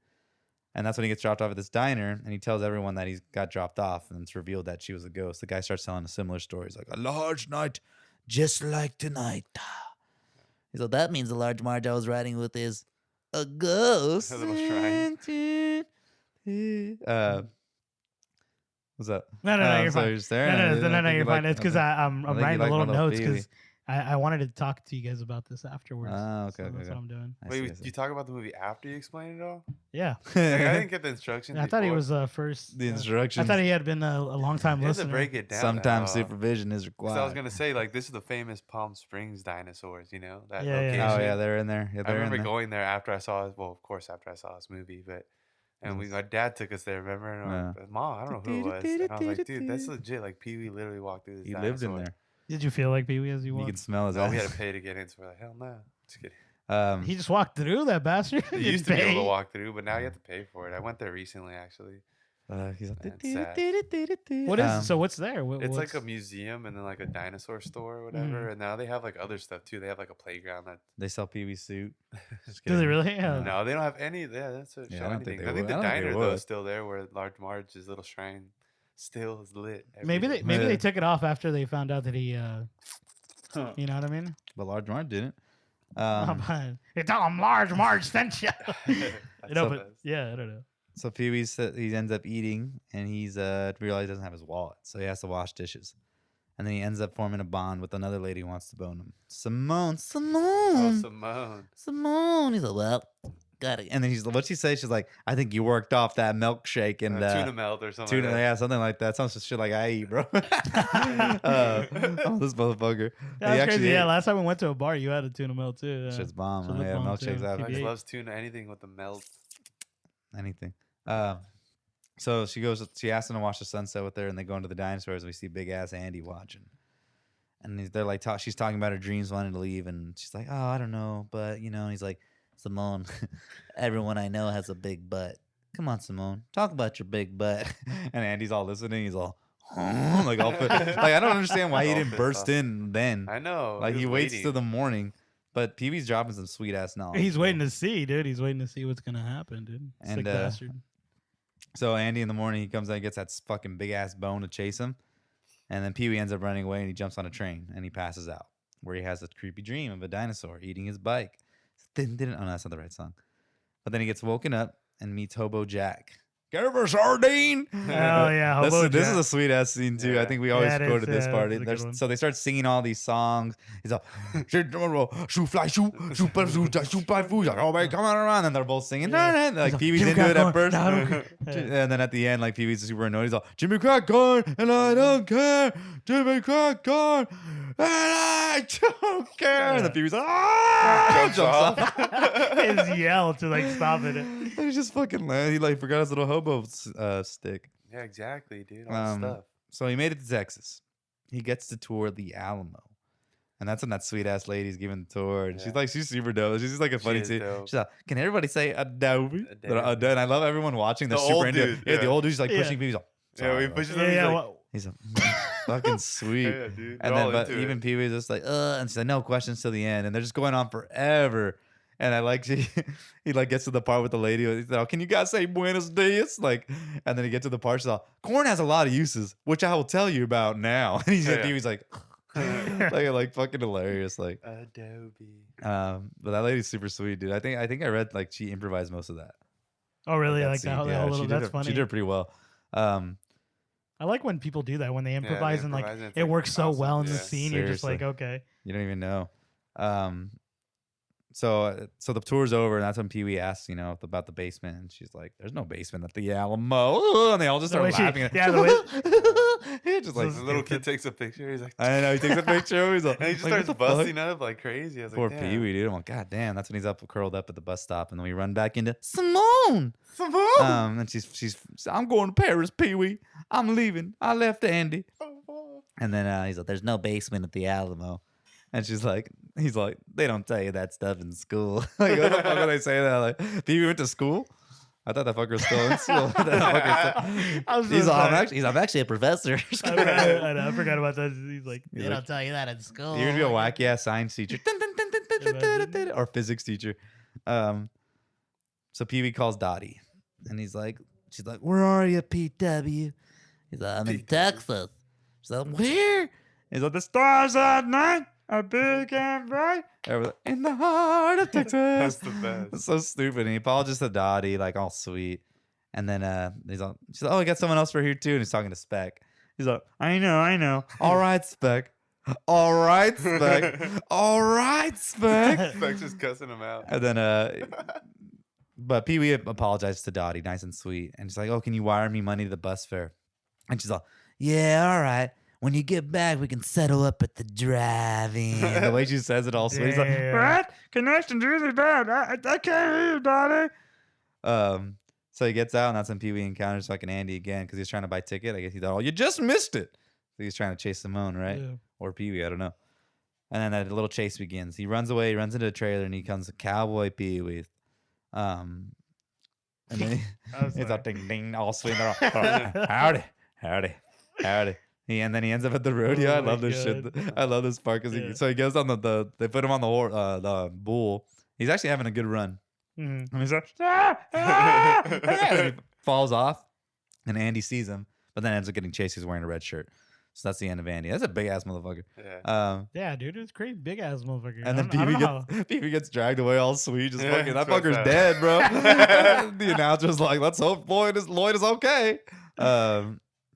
And that's when he gets dropped off at this diner, and he tells everyone that he's got dropped off, and it's revealed that she was a ghost. The guy starts telling a similar story. He's like, "A large night, just like tonight." He's like, "That means the Large Marge I was riding with is a ghost." A little shrine. What's up? No, you're so fine. you're staring No, at it. I think you're you fine. like- It's because I'm think you writing like the my little little notes feeling. because I wanted to talk to you guys about this afterwards. Ah, okay, So okay, that's okay. what I'm doing. I Wait, see, I did see. you talk about the movie after you explained it all? Yeah. Like, I didn't get the instructions. I thought he before. was first. The I instructions. thought he had been a long time You have to listener. break it down. Sometimes now. supervision is 'Cause required. I was gonna say like this is the famous Palm Springs dinosaurs. You know that Yeah, yeah. location. Oh yeah, they're in there. Yeah, I they're in remember there. going there after I saw. Well, of course, after I saw this movie, but. And Yes. my dad took us there, remember? And I'm like, Mom, I don't know who it was. And I was like, dude, that's legit. Like, Pee Wee literally walked through this He dinosaur. lived in there. Did you feel like Pee Wee as you You walked? can smell his No, ass. we had to pay to get in, so we're like, hell no. Just kidding. He just walked through that bastard. You Didn't used to be able pay. to walk through, but now you have to pay for it. I went there recently, actually. He's like, That's sad. What is so? What's there? It's like a museum and then like a dinosaur store or whatever. And now they have like other stuff too. They have like a playground that. They sell Pee Wee suit. Just Do they kidding. really? Yeah. No, they don't have any. Yeah, that's a Yeah, show I don't think anything. they I think would. the I don't think they diner though would. is still there, where Large Marge's little shrine still is lit. every Maybe day. they Yeah. took it off after they found out that he. You know what I mean? But Large Marge didn't. They tell him Large Marge sent you. That's know, the but best. yeah, I don't know. So Pee Wee he ends up eating, and he's realized he doesn't have his wallet, so he has to wash dishes. And then he ends up forming a bond with another lady who wants to bone him. Simone. Oh, Simone. He's like, well, got it. And then what'd she say? She's like, I think you worked off that milkshake and Tuna melt or something. tuna, like that. yeah, something like that. Sounds just shit like I eat, bro. Oh, this motherfucker. That's He actually crazy. Yeah, ate. last time we went to a bar, you had a tuna melt too. Yeah. Shit's bomb. So Man. look Yeah, bomb, milkshakes too. out. He TBH. loves tuna. Anything with the melt. Anything. So she asks him to watch the sunset with her, and they go into the dinosaurs, and we see big ass Andy watching. And they're like, she's talking about her dreams wanting to leave, and she's like, oh, I don't know, but you know, and he's like, Simone, everyone I know has a big butt. Come on, Simone, talk about your big butt. And Andy's all listening. He's all, like, I don't understand why he All didn't pissed burst off. in then. I know. Like he was waits waiting. till the morning, but Pee Wee's dropping some sweet ass knowledge. He's waiting to see, dude. He's waiting to see what's gonna happen, dude. Sick And, bastard. So Andy in the morning, he comes out and gets that fucking big ass bone to chase him. And then Pee Wee ends up running away and he jumps on a train and he passes out where he has a creepy dream of a dinosaur eating his bike. Oh, no, that's not the right song. But then he gets woken up and meets Hobo Jack. Gerber sardine. Oh yeah, Hobo This is Jack. a sweet ass scene too. Yeah. I think we always Yeah, it quoted is. this Yeah, part. it's a good one. So they start singing all these songs. He's all shoot fly shoot shoot fly food. Oh my, come on around, and they're both singing. Yeah. Like He's Pee Wee's Jimmy into it at Crack first. Corn. No, I don't care. And then at the end, like Pee Wee's super annoyed. He's all Jimmy Crack Corn, and I don't care. Jimmy Crack Corn, and I don't care. And the Pee Wee's like, ah! Jumps off. His yell to like stop it. And he's just fucking land. He like forgot his little hobo stick. Yeah, exactly, dude. All that stuff. So he made it to Texas. He gets to tour the Alamo. And that's when that sweet ass lady's giving the tour. And she's super dope. She's just like a funny too. She's like, can everybody say Adobe? And I love everyone watching. They're super into it. Yeah, the old dude's like pushing Pee Wee's like, he pushes him. He's like fucking sweet. Yeah, dude. And then, but even Pee Wee's just like, and she's like, no questions till the end. And they're just going on forever. And I like he like gets to the part with the lady. He's like, oh, can you guys say Buenos Dias? Like, and then he gets to the part. She's like, corn has a lot of uses, which I will tell you about now. And he's Pee Wee's like, like fucking hilarious. Like Adobe. But that lady's super sweet, dude. I think I read like she improvised most of that. Oh, really? Like scene. that whole little. That's funny. She did it pretty well. I like when people do that when they improvise and like it works so well in the scene. Seriously. You're just like, okay. You don't even know. So the tour's over, and that's when Pee Wee asks, about the basement, and she's like, "There's no basement at the Alamo," and they all just start laughing. Just like the little kid takes a picture. He's like, I know, he takes a picture. He's like, and he just starts busting up like crazy. I was Poor like, Pee Wee, dude. I'm like, God damn, that's when he's curled up at the bus stop, and then we run back into Simone. And she's I'm going to Paris, Pee Wee. I'm leaving. I left Andy. And then he's like, "There's no basement at the Alamo." And he's like, they don't tell you that stuff in school. Like, what the fuck would they say that? Like, Pee Wee went to school? I thought that fucker was still in school. I'm actually a professor. I forgot about that. He's like, they don't tell you that in school. You're gonna be a wacky ass science teacher or physics teacher. So Pee Wee calls Dottie, and she's like, "Where are you, PW?" He's like, "I'm in Texas." She's like, "Where?" He's like, "The stars at night are big and bright in the heart of Texas." That's the best. It's so stupid. And he apologizes to Dottie, like all sweet. And then she's like, "Oh, I got someone else for here too." And he's talking to Spec. He's like, I know. All right, Spec. All right, Spec. All right, Spec. Spec's just cussing him out. And then but Pee Wee apologizes to Dottie, nice and sweet. And she's like, "Oh, can you wire me money to the bus fare?" And she's like, "Yeah, all right. When you get back, we can settle up at the drive-in." The way she says it all sweet. He's like, "What? Connection's really bad. I can't hear you, Dottie." So he gets out, and that's when Pee Wee encounters fucking Andy again because he's trying to buy a ticket. I guess he thought, "Oh, you just missed it." So he's trying to chase Simone, right? Yeah. Or Pee Wee, I don't know. And then that little chase begins. He runs away, he runs into a trailer, and he comes to Cowboy Pee Wee. And then he's all ding ding, all sweet. Howdy. And then he ends up at the rodeo. I love this shit. I love this part because so he goes on they put him on the bull. He's actually having a good run. And he's like, and he falls off, and Andy sees him, but then ends up getting chased. He's wearing a red shirt. So that's the end of Andy. That's a big ass motherfucker. Yeah, dude, it's crazy, big ass motherfucker. And then Pee Wee gets dragged away all sweet, just fucking that fucker's dead, bro. The announcer's like, "Let's hope Lloyd is okay."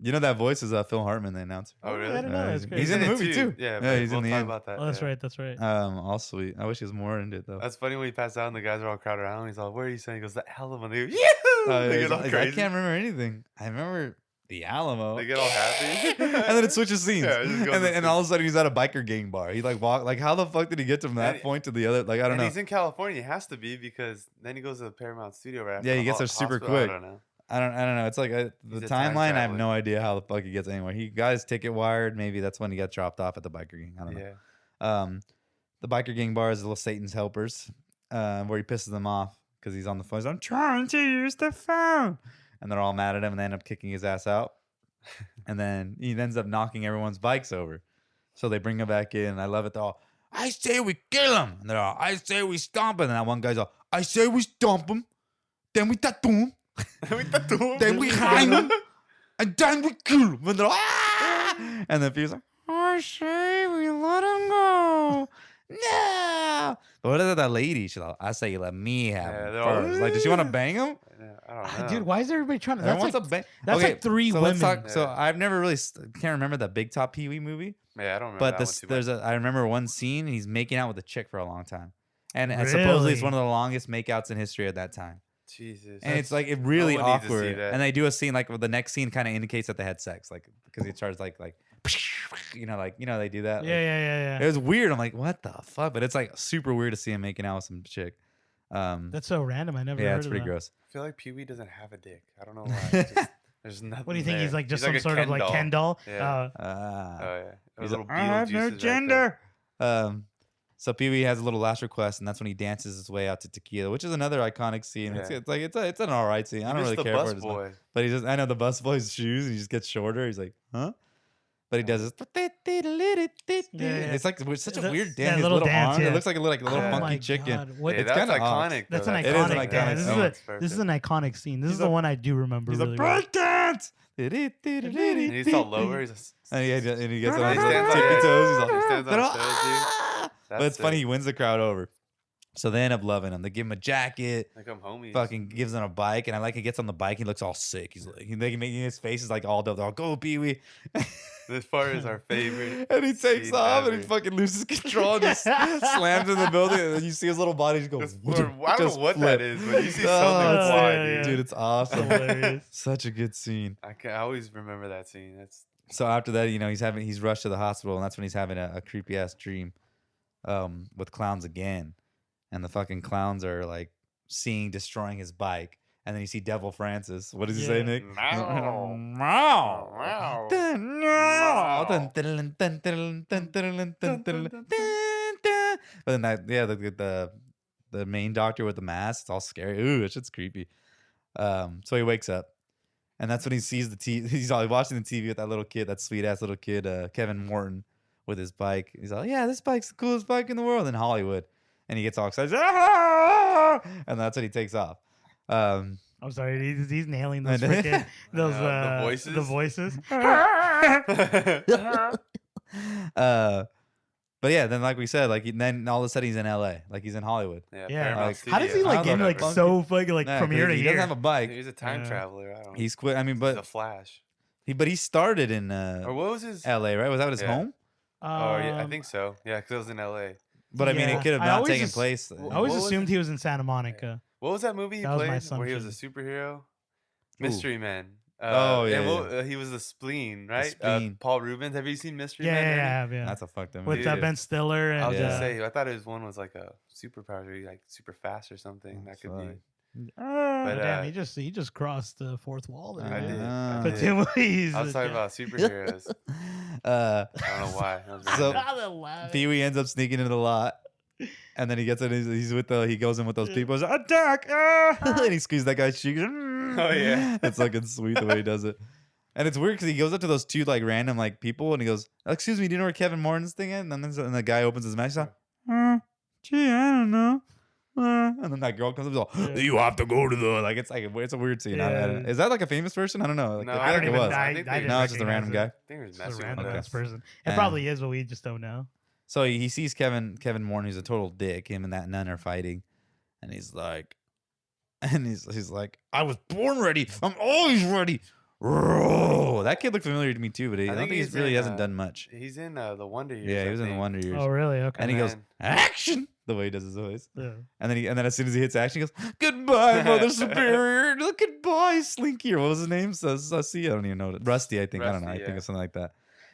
You know that voice is Phil Hartman, the announcer. Oh, really? I didn't know. He's in the movie too. Yeah, he's in the end. About that. Oh, that's right. That's right. All sweet. I wish he was more into it though. That's funny when he passed out and the guys are all crowded around. He's like, "Where are you saying?" He goes, "The Alamo." They go, they get all crazy. I can't remember anything. I remember the Alamo. They get all happy, and then it switches scenes. Yeah, and all of a sudden he's at a biker gang bar. He like walk like how the fuck did he get from that point to the other? Like I don't know. He's in California. He has to be because then he goes to the Paramount Studio right after. Yeah, he gets there super quick. I don't know. I don't know. It's like the timeline. I have no idea how the fuck he gets anywhere. He got his ticket wired. Maybe that's when he got dropped off at the biker gang. I don't know. The biker gang bar is little Satan's helpers, where he pisses them off because he's on the phone. He's like, "I'm trying to use the phone," and they're all mad at him, and they end up kicking his ass out. And then he ends up knocking everyone's bikes over. So they bring him back in. I love it. They're all, "I say we kill him." And they're all, "I say we stomp him." And that one guy's all, "I say we stomp him, then we tattoo him." Then we hang him, and then we kill him. And they're all, "Ah!" And then Peter's like, "I say we let him go." No. But what is that lady? She's like, "I say you let me have him first." Like, does she want to bang him? I don't know. Dude, why is everybody trying to? That's like three women. Let's talk. So I've never really can't remember the Big Top Pee Wee movie. Yeah, I don't remember. But I remember one scene. He's making out with a chick for a long time, and supposedly it's one of the longest makeouts in history at that time. Jesus. And it's like it really awkward. And they do a scene like the next scene kind of indicates that they had sex, like because he starts like you know, like they do that. Yeah, Like, yeah. it was weird. I'm like, what the fuck? But it's like super weird to see him making out with some chick. That's so random. I never yeah, heard it's of pretty that. gross. I feel like Pee Wee doesn't have a dick. I don't know why. There's nothing. What do you think? He's there. like just He's some a sort of like Ken doll? Yeah. Ah. Oh yeah. He's Those little like, I have no Beetlejuices right there. gender. So Pee Wee has a little last request, and that's when he dances his way out to tequila, which is another iconic scene. Yeah. It's an all right scene. I don't really care for it as much. Boy. But I know the bus boy's shoes, and he just gets shorter. He's like, huh? But he does this. It's like such a weird dance. His little dance, arm. yeah. It looks like a little Oh funky my chicken. God, what- Hey, It's that's kinda iconic. That's though. an It is an iconic. iconic Yeah, scene. this is an iconic scene. This is He's the a- one I do remember He's a really well. break dance. And he's all lower. He's And he gets He on his stands tippy on- toes. He's he all, stands on his toes, dude. but it's funny. He wins the crowd over. So they end up loving him. They give him a jacket. Like I'm homies. Fucking gives him a bike, and I like he gets on the bike. He looks all sick. He's like, his face is like all dope. They're all, go Pee Wee. This part is our favorite. And he takes scene off and he ever. fucking loses control and just slams in the building. And then you see his little body just go. This part- I don't just know what flip. that is, but you see Oh, something it's- fly, yeah, dude. yeah. Dude, it's awesome. Hilarious. Such a good scene. I always remember that scene. That's So after that, he's rushed to the hospital, and that's when he's having a creepy ass dream with clowns again. And the fucking clowns are like destroying his bike. And then you see Devil Francis. What does he say, Yeah. Nick? Meow. Meow. Meow. Dun, Meow. dun, dun, dun, dun, dun, dun, dun, dun, dun, dun. But then the main doctor with the mask, it's all scary. Ooh, that shit's creepy. So he wakes up, and that's when he sees the TV. He's all watching the TV with that little kid, that sweet ass little kid, Kevin Morton, with his bike. He's like, yeah, this bike's the coolest bike in the world in Hollywood. And he gets all excited, "Ah!" And that's when he takes off. I'm sorry, he's nailing those And- freaking those the voices? The voices. But yeah, then like we said, then all of a sudden he's in LA, like he's in Hollywood. Yeah. Paramount Like, How does he Studios. like I get don't know, like funky. so fucking like Yeah, from 'cause year to he year? doesn't have a bike. He's a time Yeah. traveler. I don't know. He's quit. I mean, He's but a Flash. he started in Or what was his? LA, right? Was that his Yeah. home? Oh yeah, I think so. Yeah, because it was in L.A. But I mean, Yeah. it could have I not always taken just- place. I What always was assumed it? he was in Santa Monica. What was that movie he That was my played where he was a assumption. superhero? Mystery Man. Oh, yeah, He was the Spleen, right? Spleen. Paul Reubens. Have you seen Mystery Yeah, Man? yeah, Ernie? yeah, I have, yeah. That's a fucked up With movie. Dude. Ben Stiller and I was Yeah. gonna say, I thought his one was like a superpower, where he like super fast or something. That could be. Fuck. Oh, But, damn, he just crossed the fourth wall there. I yeah. did. Ah. But two movies. I was talking about superheroes. Uh, I don't know why. That was So- random. Pee Wee ends up sneaking into the lot, and then he gets in. He goes in with those people. He's like, attack! Ah! And he squeezes that guy's cheeks. Oh, yeah. It's fucking sweet the way he does it. And it's weird because he goes up to those two like random like people, and he goes, "Excuse me, do you know where Kevin Morton's thing is?" And then the guy opens his mouth. He's like, "Gee, I don't know." And then that girl comes up and goes, Yeah. "You have to go to the like." It's a weird scene. I don't- Yeah. Is that like a famous person? I don't know. Like, No, I I feel don't like it even was. know. I think didn't No, it's just a recognize random it. guy. I think it was Just a messing random with ass us. person. It And- probably is, but we just don't know. So he sees Kevin Morton, who's a total dick. Him and that nun are fighting, and he's like, he's like, "I was born ready. I'm always ready." Roar. That kid looked familiar to me too, but I don't think he he's really in, hasn't done much. He's in the Wonder Years. Yeah, he I was in the think. Wonder Years. Oh, really? Okay. And he goes, Man. "Action!" The way he does his voice, Yeah. and then as soon as he hits action, he goes, "Goodbye, Mother Superior. Goodbye, Slinky." Or what was his name? Sussy? I don't even know. Rusty, I think. I don't know. I Rusty, think yeah. it's something like that.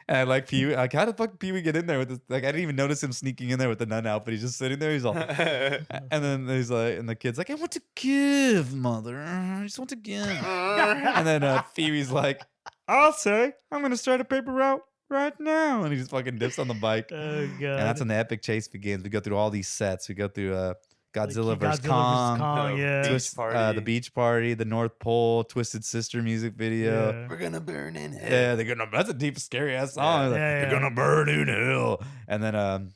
And I like Pee Wee. Like, how the fuck did Pee Wee get in there with this? Like, I didn't even notice him sneaking in there with the nun outfit. He's just sitting there. He's all, and then he's like, and the kid's like, "I want to give, Mother. I just want to give." And then Pee Wee's like, "I'll say, I'm gonna start a paper route right now," and he just fucking dips on the bike. Oh god. And that's when the epic chase begins. We go through all these sets. We go through Godzilla Like, vs. Godzilla Kong, No, yeah. Beach Twist- Party. the Beach Party, the North Pole, Twisted Sister music video. Yeah. We're gonna burn in hell. Yeah, they're gonna. That's a deep, scary ass song. Like, Yeah, they're yeah. gonna burn in hell. And then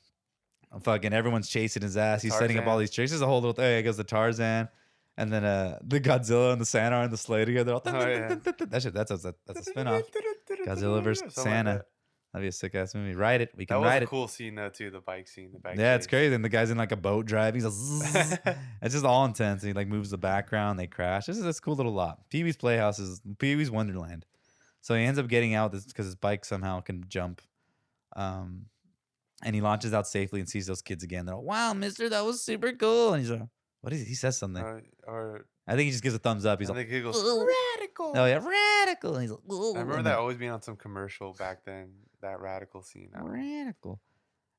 fucking everyone's chasing his ass. He's setting up all Tarzan. these tricks. There's a whole little thing. He goes to Tarzan. And then the Godzilla and the Santa are in the sleigh together. All, yeah. That's a spinoff. Godzilla versus Something like Santa. that. That'd be a sick ass movie. Write it. We That can was write a it. cool scene though too. The bike scene. The bike. Yeah, it's chase. crazy. And the guy's in like a boat driving. He's like, zzz. It's just all intense. He like moves the background. They crash. This is this cool little lot. Pee Wee's Playhouse is Pee Wee's Wonderland. So he ends up getting out because his bike somehow can jump. And he launches out safely and sees those kids again. They're like, "Wow, mister, that was super cool." And he's like, "What is it?" He says something. Or I think he just gives a thumbs up. He's I like, think he goes "Ugh." radical. "Oh yeah, radical." And he's like, "Ugh." I remember And that then- always being on some commercial back then. that radical scene. Radical.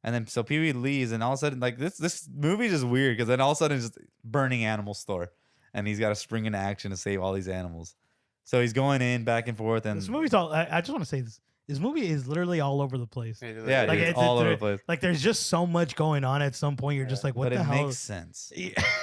And then so Pee Wee leaves, and all of a sudden, like this movie is just weird because then all of a sudden it's just burning animal store, and he's got to spring into action to save all these animals. So he's going in back and forth, and This movie's all. I just want to say this. This movie is literally all over the place. yeah, Like, it's all over the place. Like there's just so much going on. At some point, you're just like, what But the it hell? makes sense.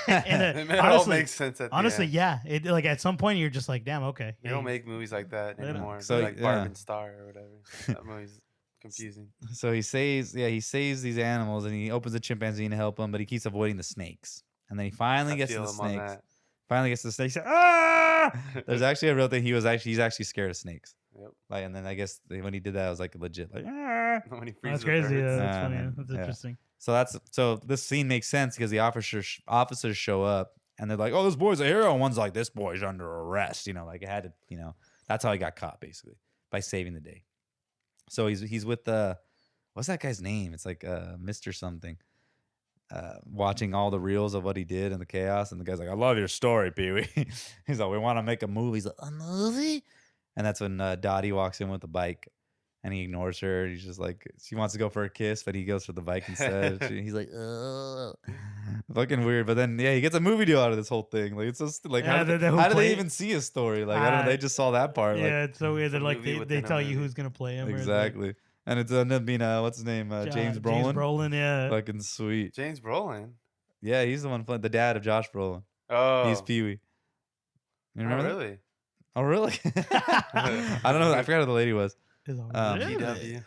And, It all makes sense. At the honestly, end. yeah. It like at some point you're just like, damn, okay. They don't make movies like that They don't. anymore. So, Like yeah. Barb and Star or whatever. That movie's confusing. So he saves these animals, and he opens a chimpanzee to help him, but he keeps avoiding the snakes. And then he finally gets to the snakes. Finally gets to the snakes. Ah! There's actually a real thing. He's actually scared of snakes. Yep. Like, and then I guess when he did that, it was like legit. Like, ah! When he That's freezes the crazy. Yeah, birds. that's funny. man. That's Yeah. interesting. So this scene makes sense because the officers show up, and they're like, "Oh, this boy's a hero," and one's like, "This boy's under arrest." Like it had to. That's how he got caught basically by saving the day. So he's with what's that guy's name? It's like Mr. something. Watching all the reels of what he did and the chaos, and the guy's like, "I love your story, Pee Wee." He's like, "We want to make a movie." He's like, "A movie?" And that's when Dottie walks in with the bike, and he ignores her. He's just like, she wants to go for a kiss, but he goes for the bike instead. He's like, "Oh, fucking weird." But then, yeah, he gets a movie deal out of this whole thing. Like, it's just like, Yeah, how do who they play- even see his story? Like, I don't know. They just saw that part. Yeah, Like, it's so weird. They're a like movie they within a tell you movie. who's gonna play him. or, like, exactly. And it's ended up being what's his name? James Brolin. James Brolin, yeah. Fucking sweet. James Brolin. Yeah, he's the one playing the dad of Josh Brolin. Oh. He's Pee Wee. You remember that? Really? Oh, really? I don't know. I forgot who the lady was. Is all Really? PW.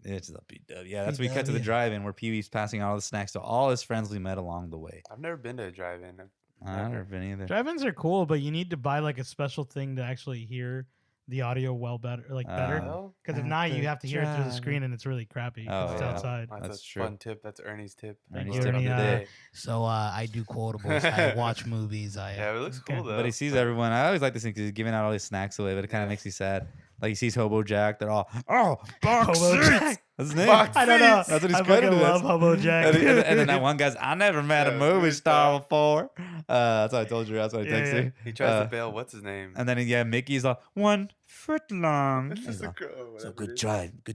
It's the PW. Yeah, that's when we cut to the PW. drive-in where Pee Wee's passing out all the snacks to all his friends we met along the way. I've never been to a drive-in. I've never been either. Drive-ins are cool, but you need to buy like a special thing to actually hear the audio better. Oh, Because if not, you have to hear it through the screen, and it's really crappy. 'cause Oh, it's yeah. outside. that's That's a true. fun tip. That's Ernie's tip. Ernie's you, tip of Ernie, the day. So I do quotables. I watch movies. Yeah, it looks Okay. cool though. But he sees everyone. I always like this thing because he's giving out all these snacks away, but it kind of makes me sad. Like he sees Hobo Jack. They're all, "Oh, box Hobo seats!" Jack. That's his name. Box I don't know. That's what he's I credited fucking as. love Hobo Jack. And then that one guy's, "I never met a Yeah, movie movie star star. before." That's what I told you. That's what I Yeah, texted. yeah. He tries Uh, to bail. What's his name? And then Mickey's all 1 foot long. It's just He's a all, crow, So whatever it good is.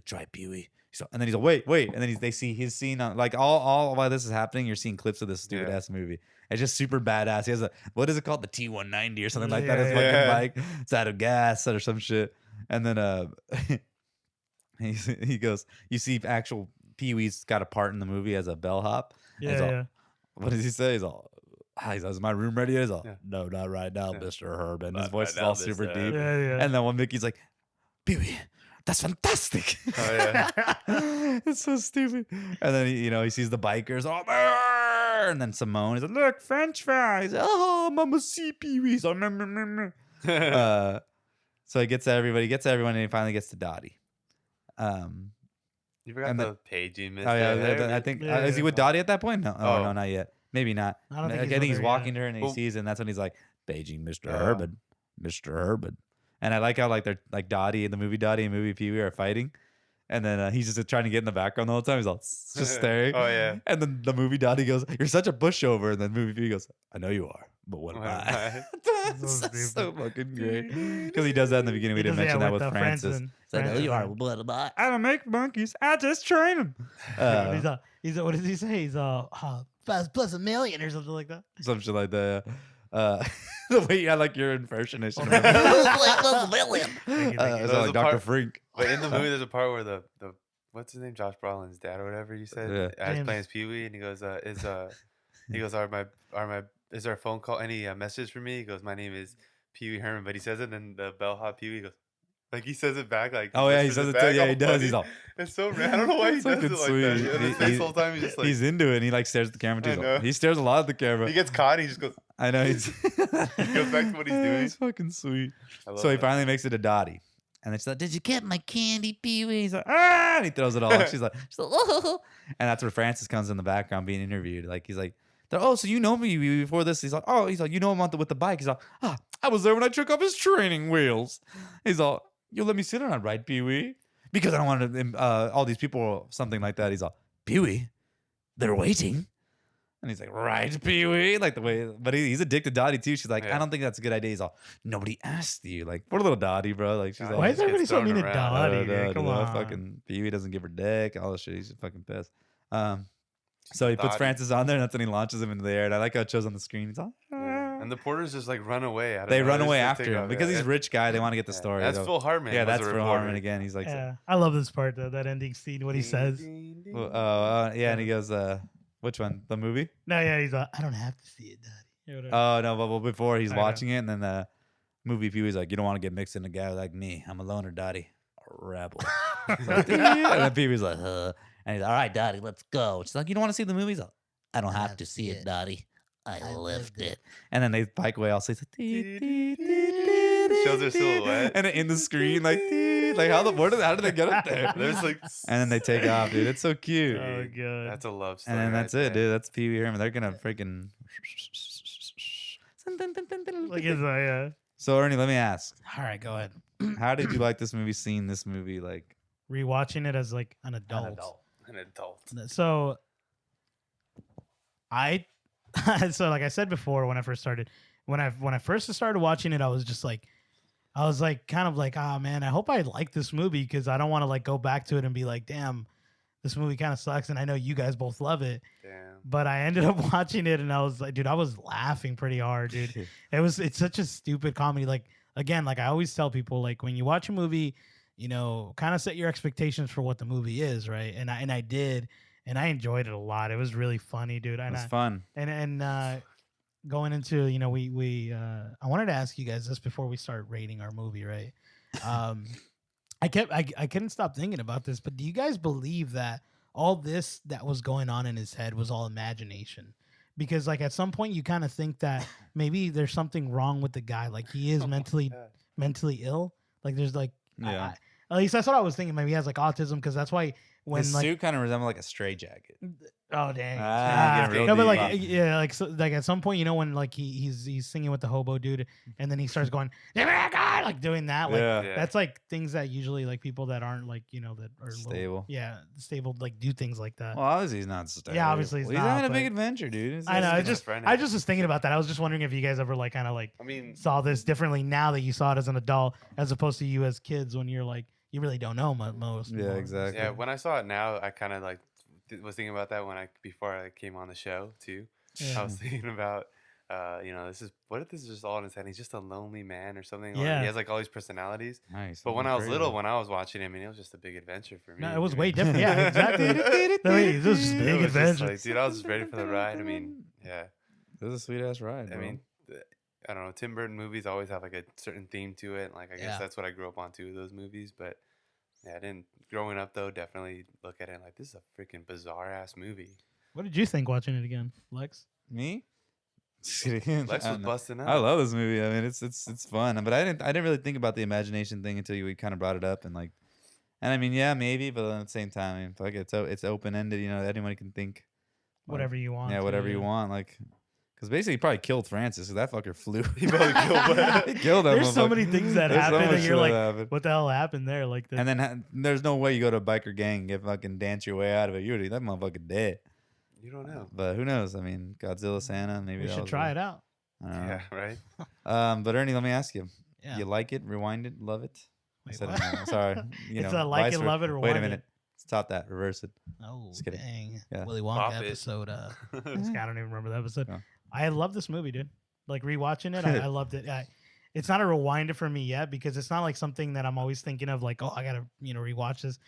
try, Pee Wee. And then he's like, wait, and then they see his scene on like all while this is happening. You're seeing clips of this stupid ass movie. It's just super badass. He has what is it called, the T190 or something like that. His Yeah, fucking yeah. bike. It's out of gas or some shit. And then he goes, you see actual Pee Wee's got a part in the movie as a bellhop. He's all, yeah. what does he say? He's all, is my room ready? He's all, Yeah. no, not right now, Yeah. Mr. Herb. And his Not voice right is now, all super Mr. deep. Yeah, yeah. And then when Mickey's like, Pee Wee, that's fantastic. Oh, yeah. It's so stupid. And then he sees the bikers. Oh, brr! And then Simone is like, look, French fries. Oh, Mama see Pee Wee. So, so he gets everybody, and he finally gets to Dottie. You forgot and the then- page you missed. Oh yeah, there. I think Yeah, is he yeah. with Dottie at that point? No, Oh. no, not yet. Maybe not. I don't think I he's think with he's her walking yet. to her and he Well- sees, and that's when he's like, paging Mr. Yeah. Herman, Mr. Herman. And I like how they're like Dottie in the movie Dottie and movie Pee Wee are fighting, and then he's just trying to get in the background the whole time. He's all just staring. Oh, yeah. And then the movie Dottie goes, "You're such a pushover," and then movie Pee Wee goes, "I know you are, but what am What am I?" That's So so fucking great because he does that in the beginning. We didn't mention that with Francis. I know you are. Francis. Blah, blah, blah. I don't make monkeys. I just train them. He's what does he say? He's Plus a million or something. something like that. Some shit like that. The way you had like your impersonation. Plus a million. It's There's like a Dr. part- Frink. But in the movie, there's a part where the what's his name, Josh Brolin's dad or whatever you said, Yeah. he's James. playing as Pee Wee, and he goes, is there a phone call, any message for me? He goes, my name is Pee Wee Herman, but he says it, and then the bellhop Pee Wee goes, like he says it back, like Oh yeah, he whispers says it back too. Yeah, all he does. funny. He's all. It's so rad. I don't know why he It's does it fucking like sweet. that. Yeah, He- his face the whole time he's just like He's into it, and he like stares at the camera too. I He's all- know. He stares a lot at the camera. he gets caught. He just goes. I know. He's goes back to what he's doing. It's fucking sweet. I love So he that. finally makes it to Dottie, and it's like, "Did you get my candy, Pee Wee?" He's like, "Ah!" And he throws it all. And she's like, "Oh!" And that's where Francis comes in the background being interviewed. Like he's like, "Oh, so you know me before this?" He's like, "Oh," he's like, "You know him with the bike." He's like, "Ah, I was there when I took off his training wheels." He's all, "You let me sit on it, right, Pee Wee?" Because I don't want to, all these people or something like that. He's all, "Pee Wee, they're waiting." And he's like, right, Pee Wee, like the way, but he's addicted to Dottie too. She's like, I Yeah. don't think that's a good idea. He's all, nobody asked you, like, poor little Dottie, bro. Like, she's Why all, Why he is just everybody gets so thrown mean to around. Dottie? Dude? Come on. Fucking Pee Wee doesn't give her dick, all this shit. He's fucking pissed. So he puts Dottie. Francis on there, and that's when he launches him into the air. And I like how it shows on the screen. He's all, Yeah. And the porters just like run away. they run away Just after take him off. because Yeah. he's a rich guy. They want to get the Yeah. story. That's though. Phil Hartman. Yeah, was that's the Phil reporter. Hartman again. He's like, Yeah, I love this part though. That ending scene, what he Ding, says. ding, ding. yeah, and he goes, which one? The movie? No, yeah, he's like, I don't have to see it, Daddy. Yeah, whatever. Oh no, but before he's I know. watching it, and then the movie Pee Wee's like, you don't want to get mixed in a guy like me. I'm a loner, Dottie, a rebel. He's like, and then Pee Wee's like, and he's all right, Dottie, let's go. She's like, you don't want to see the movie? He's like, I don't have to see it, Dottie. I lived it. And then they bike away. Also, he's like, Shows her silhouette. and in the screen, like how did they get up there? There's like, And then they take off, dude. It's so cute. Oh god. that's a love story. And then right that's it, there. dude. That's Pee Wee Herman. They're gonna freaking. Like it's like, So Ernie, let me ask, all right, go ahead. how did you like this movie? Seeing this movie, like Rewatching it as like an adult. An adult. So I so like I said before when I first started when I first started watching it, I was kind of like, oh man, I hope I like this movie because I don't want to like go back to it and be like, damn, this movie kind of sucks, and I know you guys both love it. Damn. But I ended up watching it and I was like, dude, I was laughing pretty hard, dude. It's such a stupid comedy. Like again, like I always tell people, like when you watch a movie, you know, kind of set your expectations for what the movie is, right? And I did, and I enjoyed it a lot. It was really funny, dude. it And was fun. going into, you know, we I wanted to ask you guys this before we start rating our movie, right? I couldn't stop thinking about this, but do you guys believe that all this that was going on in his head was all imagination? Because like at some point you kind of think that maybe there's something wrong with the guy, like he is mentally ill. Like there's like Yeah. at least that's what I was thinking. Maybe he has like autism, because that's why when His like suit kind of resembled like a stray jacket. oh dang getting real no, but deep, like huh? yeah, like so, like at some point, you know, when like he's singing with the hobo dude, and then he starts going like doing that, like Yeah. Yeah. that's like things that usually like people that aren't like, you know, that are Stable. stable like do things like that. Well, obviously he's not stable. Yeah, obviously he's He's not, having a big but- adventure, dude. I know. He's I just was thinking about that. I was just wondering if you guys ever like kind of like I mean, saw this differently now that you saw it as an adult, as opposed to you as kids when you're like you really don't know most. Yeah, more. exactly. yeah, when I saw it now, I kind of like was thinking about that before I came on the show too. Yeah. I was thinking about, you know, what if this is just all in his head? He's just a lonely man or something. Yeah. Or he has like all these personalities. Nice. But when I was little, when I was watching him, I mean, it was just a big adventure for me. No, it was I way mean- different. Yeah, exactly. This was just It big was just adventure. like, dude, I was just ready for the ride. I mean, yeah. It was a sweet ass ride. I Bro. mean, I don't know. Tim Burton movies always have like a certain theme to it. Like I guess Yeah. that's what I grew up on too, those movies. But yeah, I didn't. Growing up though, definitely look at it like this is a freaking bizarre ass movie. What did you think watching it again, Lex? Me? Just kidding. Lex I was don't know. busting up. I love this movie. I mean, it's fun, but I didn't really think about the imagination thing until you kind of brought it up, and I mean, yeah, maybe, but at the same time, I mean, fuck it, it's open ended. You know, anyone can think Whatever you want. yeah, to, whatever you want. Like, because basically, he probably killed Francis. 'Cause that fucker flew. He probably killed He killed that There's so motherfucker. many things that There's so happen, much and you're shit like, that happened. what the hell happened there? Like, And then there's no way you go to a biker gang and get fucking dance your way out of it. You that motherfucker dead. You don't know. But who knows? I mean, Godzilla, Santa, maybe we that should was try it out. I don't know. Yeah, right. But Ernie, let me ask you: Yeah. you like it, rewind it, love it? I Wait, said what? it wrong. Sorry. You It's know, a like vice it, versa. love it, or Wait a rewind it. minute. Stop that. Reverse it. Oh, Just kidding. dang. Yeah. Willy Bop Wonka it. episode. I don't even remember the episode. Yeah. I love this movie, dude. Like rewatching it, I loved it. It's not a rewinder for me yet, because it's not like something that I'm always thinking of. Like, oh, I gotta rewatch this.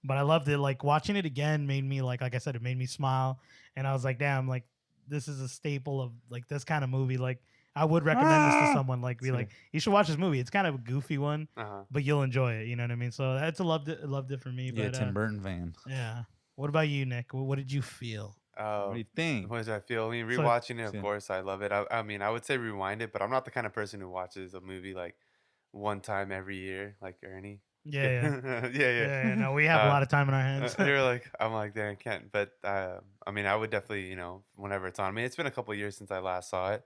But I loved it. Like watching it again made me like I said, it made me smile, and I was like, damn, like this is a staple of like this kind of movie. Like I would recommend this to someone. Like be like, you should watch this movie. It's kind of a goofy one, Uh-huh. but you'll enjoy it. You know what I mean? So that's loved it for me. Yeah, But Tim Burton fan. yeah. What about you, Nick? What did you feel? What do you think? What does I feel? I mean, So- rewatching it, Yeah. of course, I love it. I mean, I would say rewind it, but I'm not the kind of person who watches a movie like one time every year, like Ernie. Yeah, yeah. yeah. No, we have a lot of time in our hands. You're like, I'm like, damn, I can't. But I mean, I would definitely, whenever it's on. I mean, it's been a couple years since I last saw it,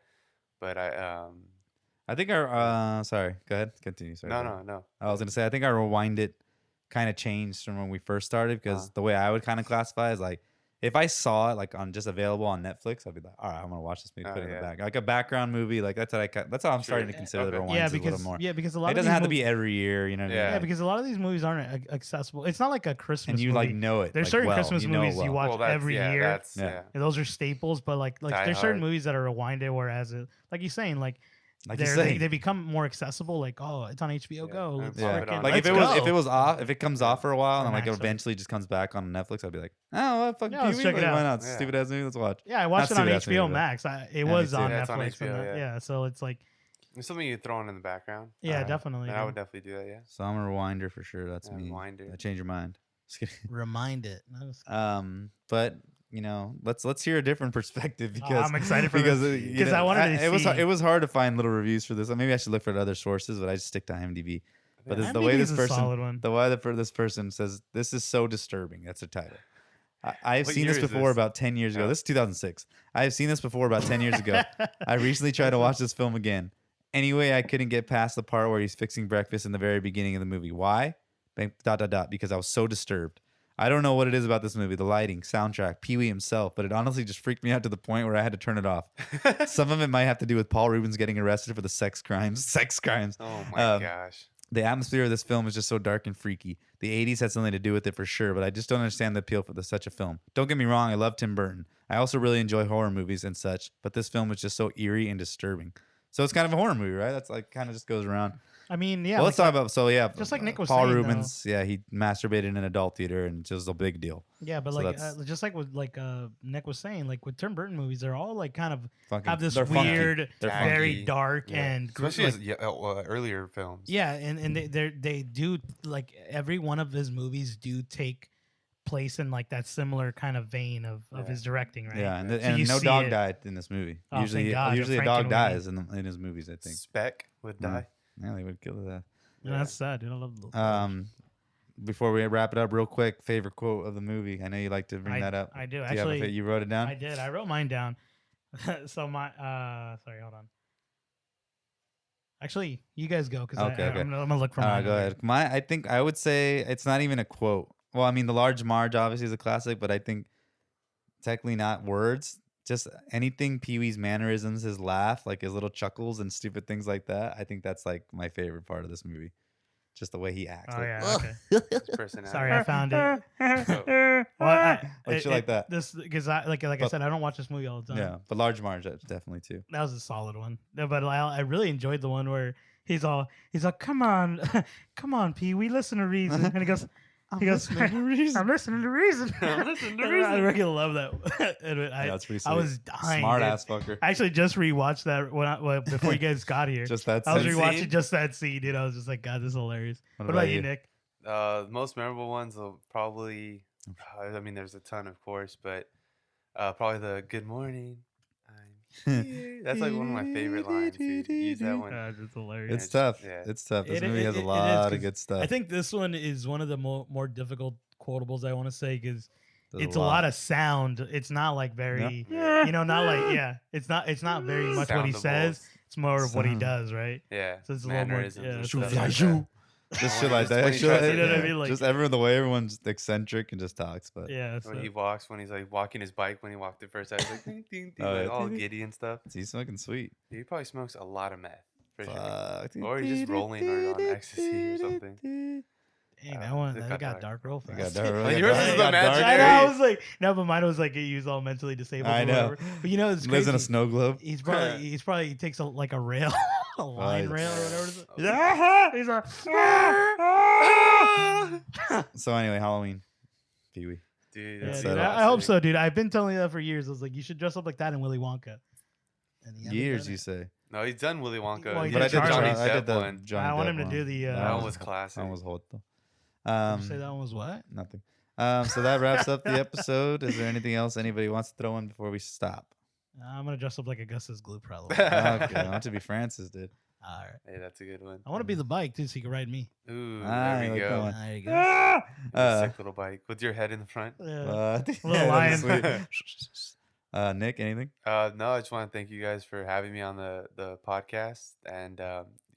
but I think our sorry, go ahead, continue. Sorry. no. I was gonna say I think our rewind it kind of changed from when we first started, because the way I would kind of classify is like if I saw it like on just available on Netflix, I'd be like, all right, I'm gonna watch this movie, Oh, put it in the yeah. back, like a background movie. Like that's how I'm starting to Sure. consider the Okay. rewinds Yeah, a little because more. because a lot It of doesn't these have to movies, be every year, you know what I mean? Yeah. yeah, because a lot of these movies aren't accessible. It's not like a Christmas And you movie. like know it. There's like, certain well. Christmas you know it movies you well. watch Well, every year. That's Yeah. And those are staples, but like Die there's certain Hard. movies that are rewinded, whereas like you're saying, like Like you they say. become more accessible. Like, oh, it's on HBO Yeah. Go. And Let's pop it freaking on Like let's if it go. was off, if it comes Yeah. off for a while Or and like it Max, sorry. eventually just comes back on Netflix, I'd be like, oh, well, fuck Yeah, let's Pee-wee, check it like, why out. not? Yeah. Stupid ass movie, let's watch. Yeah, I watched Not it on stupid ass movie, HBO but- Max. It me was too. on Yeah, it's on Netflix. HBO, yeah. So it's like, It's something you throw on in the background. yeah, definitely. And I would definitely do that. Yeah. So I'm a rewinder for sure. That's Yeah, me. rewinder. I change your mind. Just kidding. Remind it. But you know, let's hear a different perspective because I'm excited for because this, you 'cause know, I wanted to see- it was hard to find little reviews for this. Maybe I should look for other sources, but I just stick to IMDb. But Yeah. this, the way this IMDb is a solid person, one. the way this person says this is so disturbing. That's the title. I've What seen this year is before this? about 10 years ago. Oh. This is 2006. I've seen this before about 10 years ago. I recently tried to watch this film again. Anyway, I couldn't get past the part where he's fixing breakfast in the very beginning of the movie. Why? Because I was so disturbed. I don't know what it is about this movie, the lighting, soundtrack, Pee-wee himself, but it honestly just freaked me out to the point where I had to turn it off. Some of it might have to do with Paul Reubens getting arrested for the sex crimes. Oh my Um, gosh. The atmosphere of this film is just so dark and freaky. The 80s had something to do with it for sure, but I just don't understand the appeal for such a film. Don't get me wrong, I love Tim Burton. I also really enjoy horror movies and such, but this film was just so eerie and disturbing. So it's kind of a horror movie, right? That's like kind of just goes around. I mean, yeah. Well, let's talk about just like Nick was Paul saying, Reubens. Yeah, he masturbated in an adult theater, and it was a big deal. Yeah, but So like that's- just like with Nick was saying, like with Tim Burton movies, they're all like kind of Fucking, have this they're funky. weird, They're very funky. dark Yeah. and Especially like, as earlier films. yeah, and they do like every one of his movies do take place in like that similar kind of vein of Yeah. his directing, right? Yeah, and, So and you no see dog it. died in this movie. Oh, thank usually, God, usually a Frank dog and dies in his movies. I think. Spec would Mm. die. Yeah, they would kill that. Yeah, that's sad. Dude. I love the Before we wrap it up, real quick, favorite quote of the movie. I know you like to bring that up. I do Do you, actually. have you wrote it down? I did. I wrote mine down. So my sorry, hold on. Actually, you guys go because Okay, okay. I'm gonna look for All mine. right, go ahead. I think I would say it's not even a quote. Well, I mean, the Large Marge obviously is a classic, but I think technically not words. Just anything Pee-wee's mannerisms, his laugh, like his little chuckles and stupid things like that. I think that's like my favorite part of this movie. Just the way he acts. Oh like, yeah. Okay. His personality. Sorry, I found it. So- Well, Like shit like that. This because like I But- said, I don't watch this movie all the time. Yeah, but Large Marge definitely too. That was a solid one. No, but I really enjoyed the one where he's like, come on, come on, Pee Wee, listen to reason, and he goes, I'm listening to reason. I'm listening to reason. I really love that. Yeah, that's pretty I sweet. was dying. Smart dude. ass fucker. I actually just rewatched that before you guys got here. Just that. I was sense. rewatching scene? just that scene, dude. I was just like, God, this is hilarious. What What about about you, you? Nick? The most memorable ones will probably. I mean, there's a ton, of course, but probably the "Good morning." I'm here. That's like one of my favorite lines. Dude. You use that one. God, it's hilarious. It's tough. Yeah. It's tough. This It- movie it- has it a is, lot 'cause of good stuff. I think this one is one of the more difficult quotables I want to say because There's it's a lot of sound. It's not like very, not like It's not very much what he Soundables. says. It's more of what he Sound. does, right? Yeah. So it's a little more- Mannerisms and yeah, stuff so- like that. Just shit like Just that. when he Shit tries like- to- You know what I mean? Like- just the way everyone's eccentric and just talks. But Yeah. When he walks, when he's like walking his bike, when he walked it first, I was like, ding, ding, ding, Oh, like yeah. all giddy and stuff. he's smoking sweet. He probably smokes a lot of meth. For sure. Fuck. Or he's just rolling or on ecstasy or something. Dang, that one it that got got dark. dark real It fast. got dark. Like, It yours got is dark. imaginary. I know. I was like, no, but mine was like he was all mentally disabled. I or know. whatever. But you know, it's Lives in a crazy. snow globe. He takes a rail, a line Right. rail or whatever. It is. Oh. Yeah, he's like, So anyway, Halloween. Pee-wee. Dude, yeah, that's dude, settled. I hope so, dude. I've been telling you that for years. I was like, you should dress up like that in Willy Wonka. And he hasn't Years, done you it. say. No, he's done Willy Wonka. Well, he He did But I did did, Charlie Johnny I did Depp the one. Johnny I want Depp him to do the. That one Uh, was classic. That was hot though. Did you say that one was what? Nothing. So that wraps up the episode. Is there anything else anybody wants to throw in before we stop? I'm gonna dress up like Augustus Glue, probably. Okay, I want to be Francis, dude. All right. Hey, that's a good one. I want to be the bike too, so you can ride me. Ooh, Ah, there I we like that go. one. There you go. A Uh, sick little bike with your head in the front. Yeah. yeah, Little lion. that's sweet. Nick, anything? No, I just want to thank you guys for having me on the podcast, and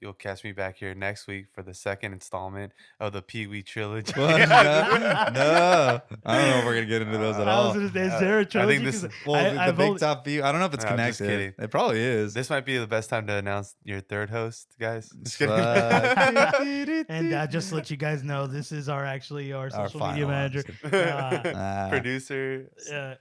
you'll catch me back here next week for the second installment of the Pee Wee trilogy. What? No, I don't know if we're gonna get into those at I was all. gonna say, is there a trilogy? this- 'Cause Well, the I've big only- top view. I don't know if it's No, I'm just connected. kidding. It probably is. This might be the best time to announce your third host, guys. Just kidding. And just to let you guys know, this is our social media final manager. Producer.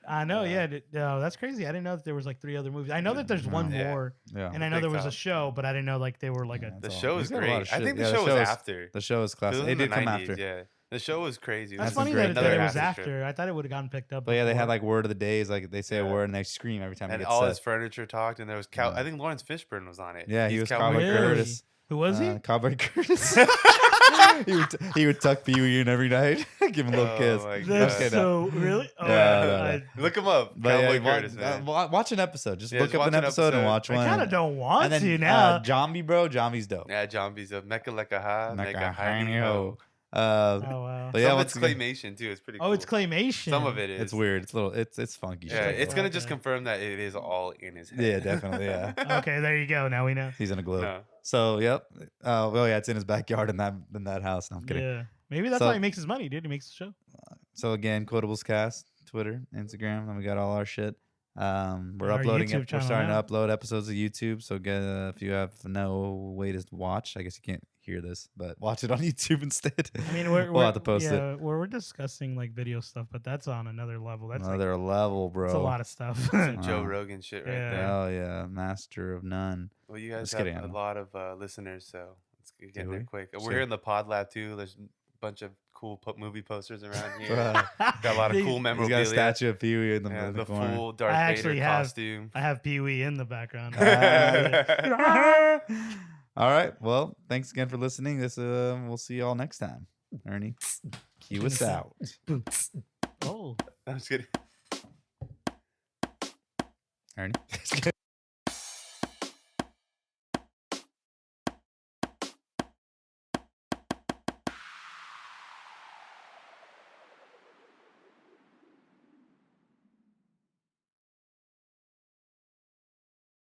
I know, yeah. That's crazy. I didn't know that there was like 3 other movies. I know that there's one Yeah. more, Yeah. and I know Big there was a top. show, but I didn't know like they were like Yeah, a. The that's all. show He's is got a lot great. of I shit. think the Yeah, show was is- after. The show is It classic. was It in the did come 90s, after. Yeah. The show was crazy. It That's was funny great that it day. was acid trip. after. I thought it would have gotten picked up. But yeah, they had before. like word of the days. Like they say a Yeah. word and they scream every time it And gets all said. his furniture talked, and there was Yeah. I think Lawrence Fishburne was on it. Yeah, he He's was Cowboy Cowboy Really? Curtis. Who was he? Cowboy Curtis. he would tuck Pee Wee in every night, give him a little kiss. my That's Okay, so really. Oh, Yeah, Look him up. But Cowboy yeah, Curtis, man. watch an episode. Just Yeah, look just up an watch an episode and episode. watch I one. kind of don't want and then, to now. Zombie bro, Zombie's dope. Yeah, Zombies of Mecca Lecca Ha, Like Mecca a Heiny hiney Ho. ho. Oh wow. But yeah, Some of once it's again, claymation too. It's pretty cool. Oh, it's claymation. Some of it is. it's weird. It's little. It's funky. Yeah, shit, it's bro. gonna just Okay. confirm that it is all in his head. Yeah, definitely. Yeah, Okay, there you go. Now we know. he's in a globe. No. So yep. Well, yeah, it's in his backyard in that house. No, I'm kidding. Yeah, maybe that's So- why he makes his money, dude. He makes the show. So again, Quotables Cast, Twitter, Instagram, and we got all our shit. We're Our uploading. YouTube We're channel starting now. to upload episodes of YouTube. So if you have no way to watch, I guess you can't hear this, but watch it on YouTube instead. I mean, we're we'll have to post it. yeah, we're discussing like video stuff, but that's on another level. That's like, Another level, bro. that's a lot of stuff. Some Joe Wow. Rogan shit right Yeah. there. Hell yeah, master of none. Well, you guys Just have kidding, a Emma. lot of listeners, so let's get Do there we? quick. Sure. We're here in the Pod Lab too. There's a bunch of cool movie posters around here. Got Got a lot of They- cool He's memorabilia. got a statue of Pee Wee in the, Yeah, in the the corner. full Darth I Vader actually have- costume. I have Pee Wee in the background. All right. Well, thanks again for listening. We'll see y'all next time. Ernie, cue us out. Oh. I'm just kidding. Ernie.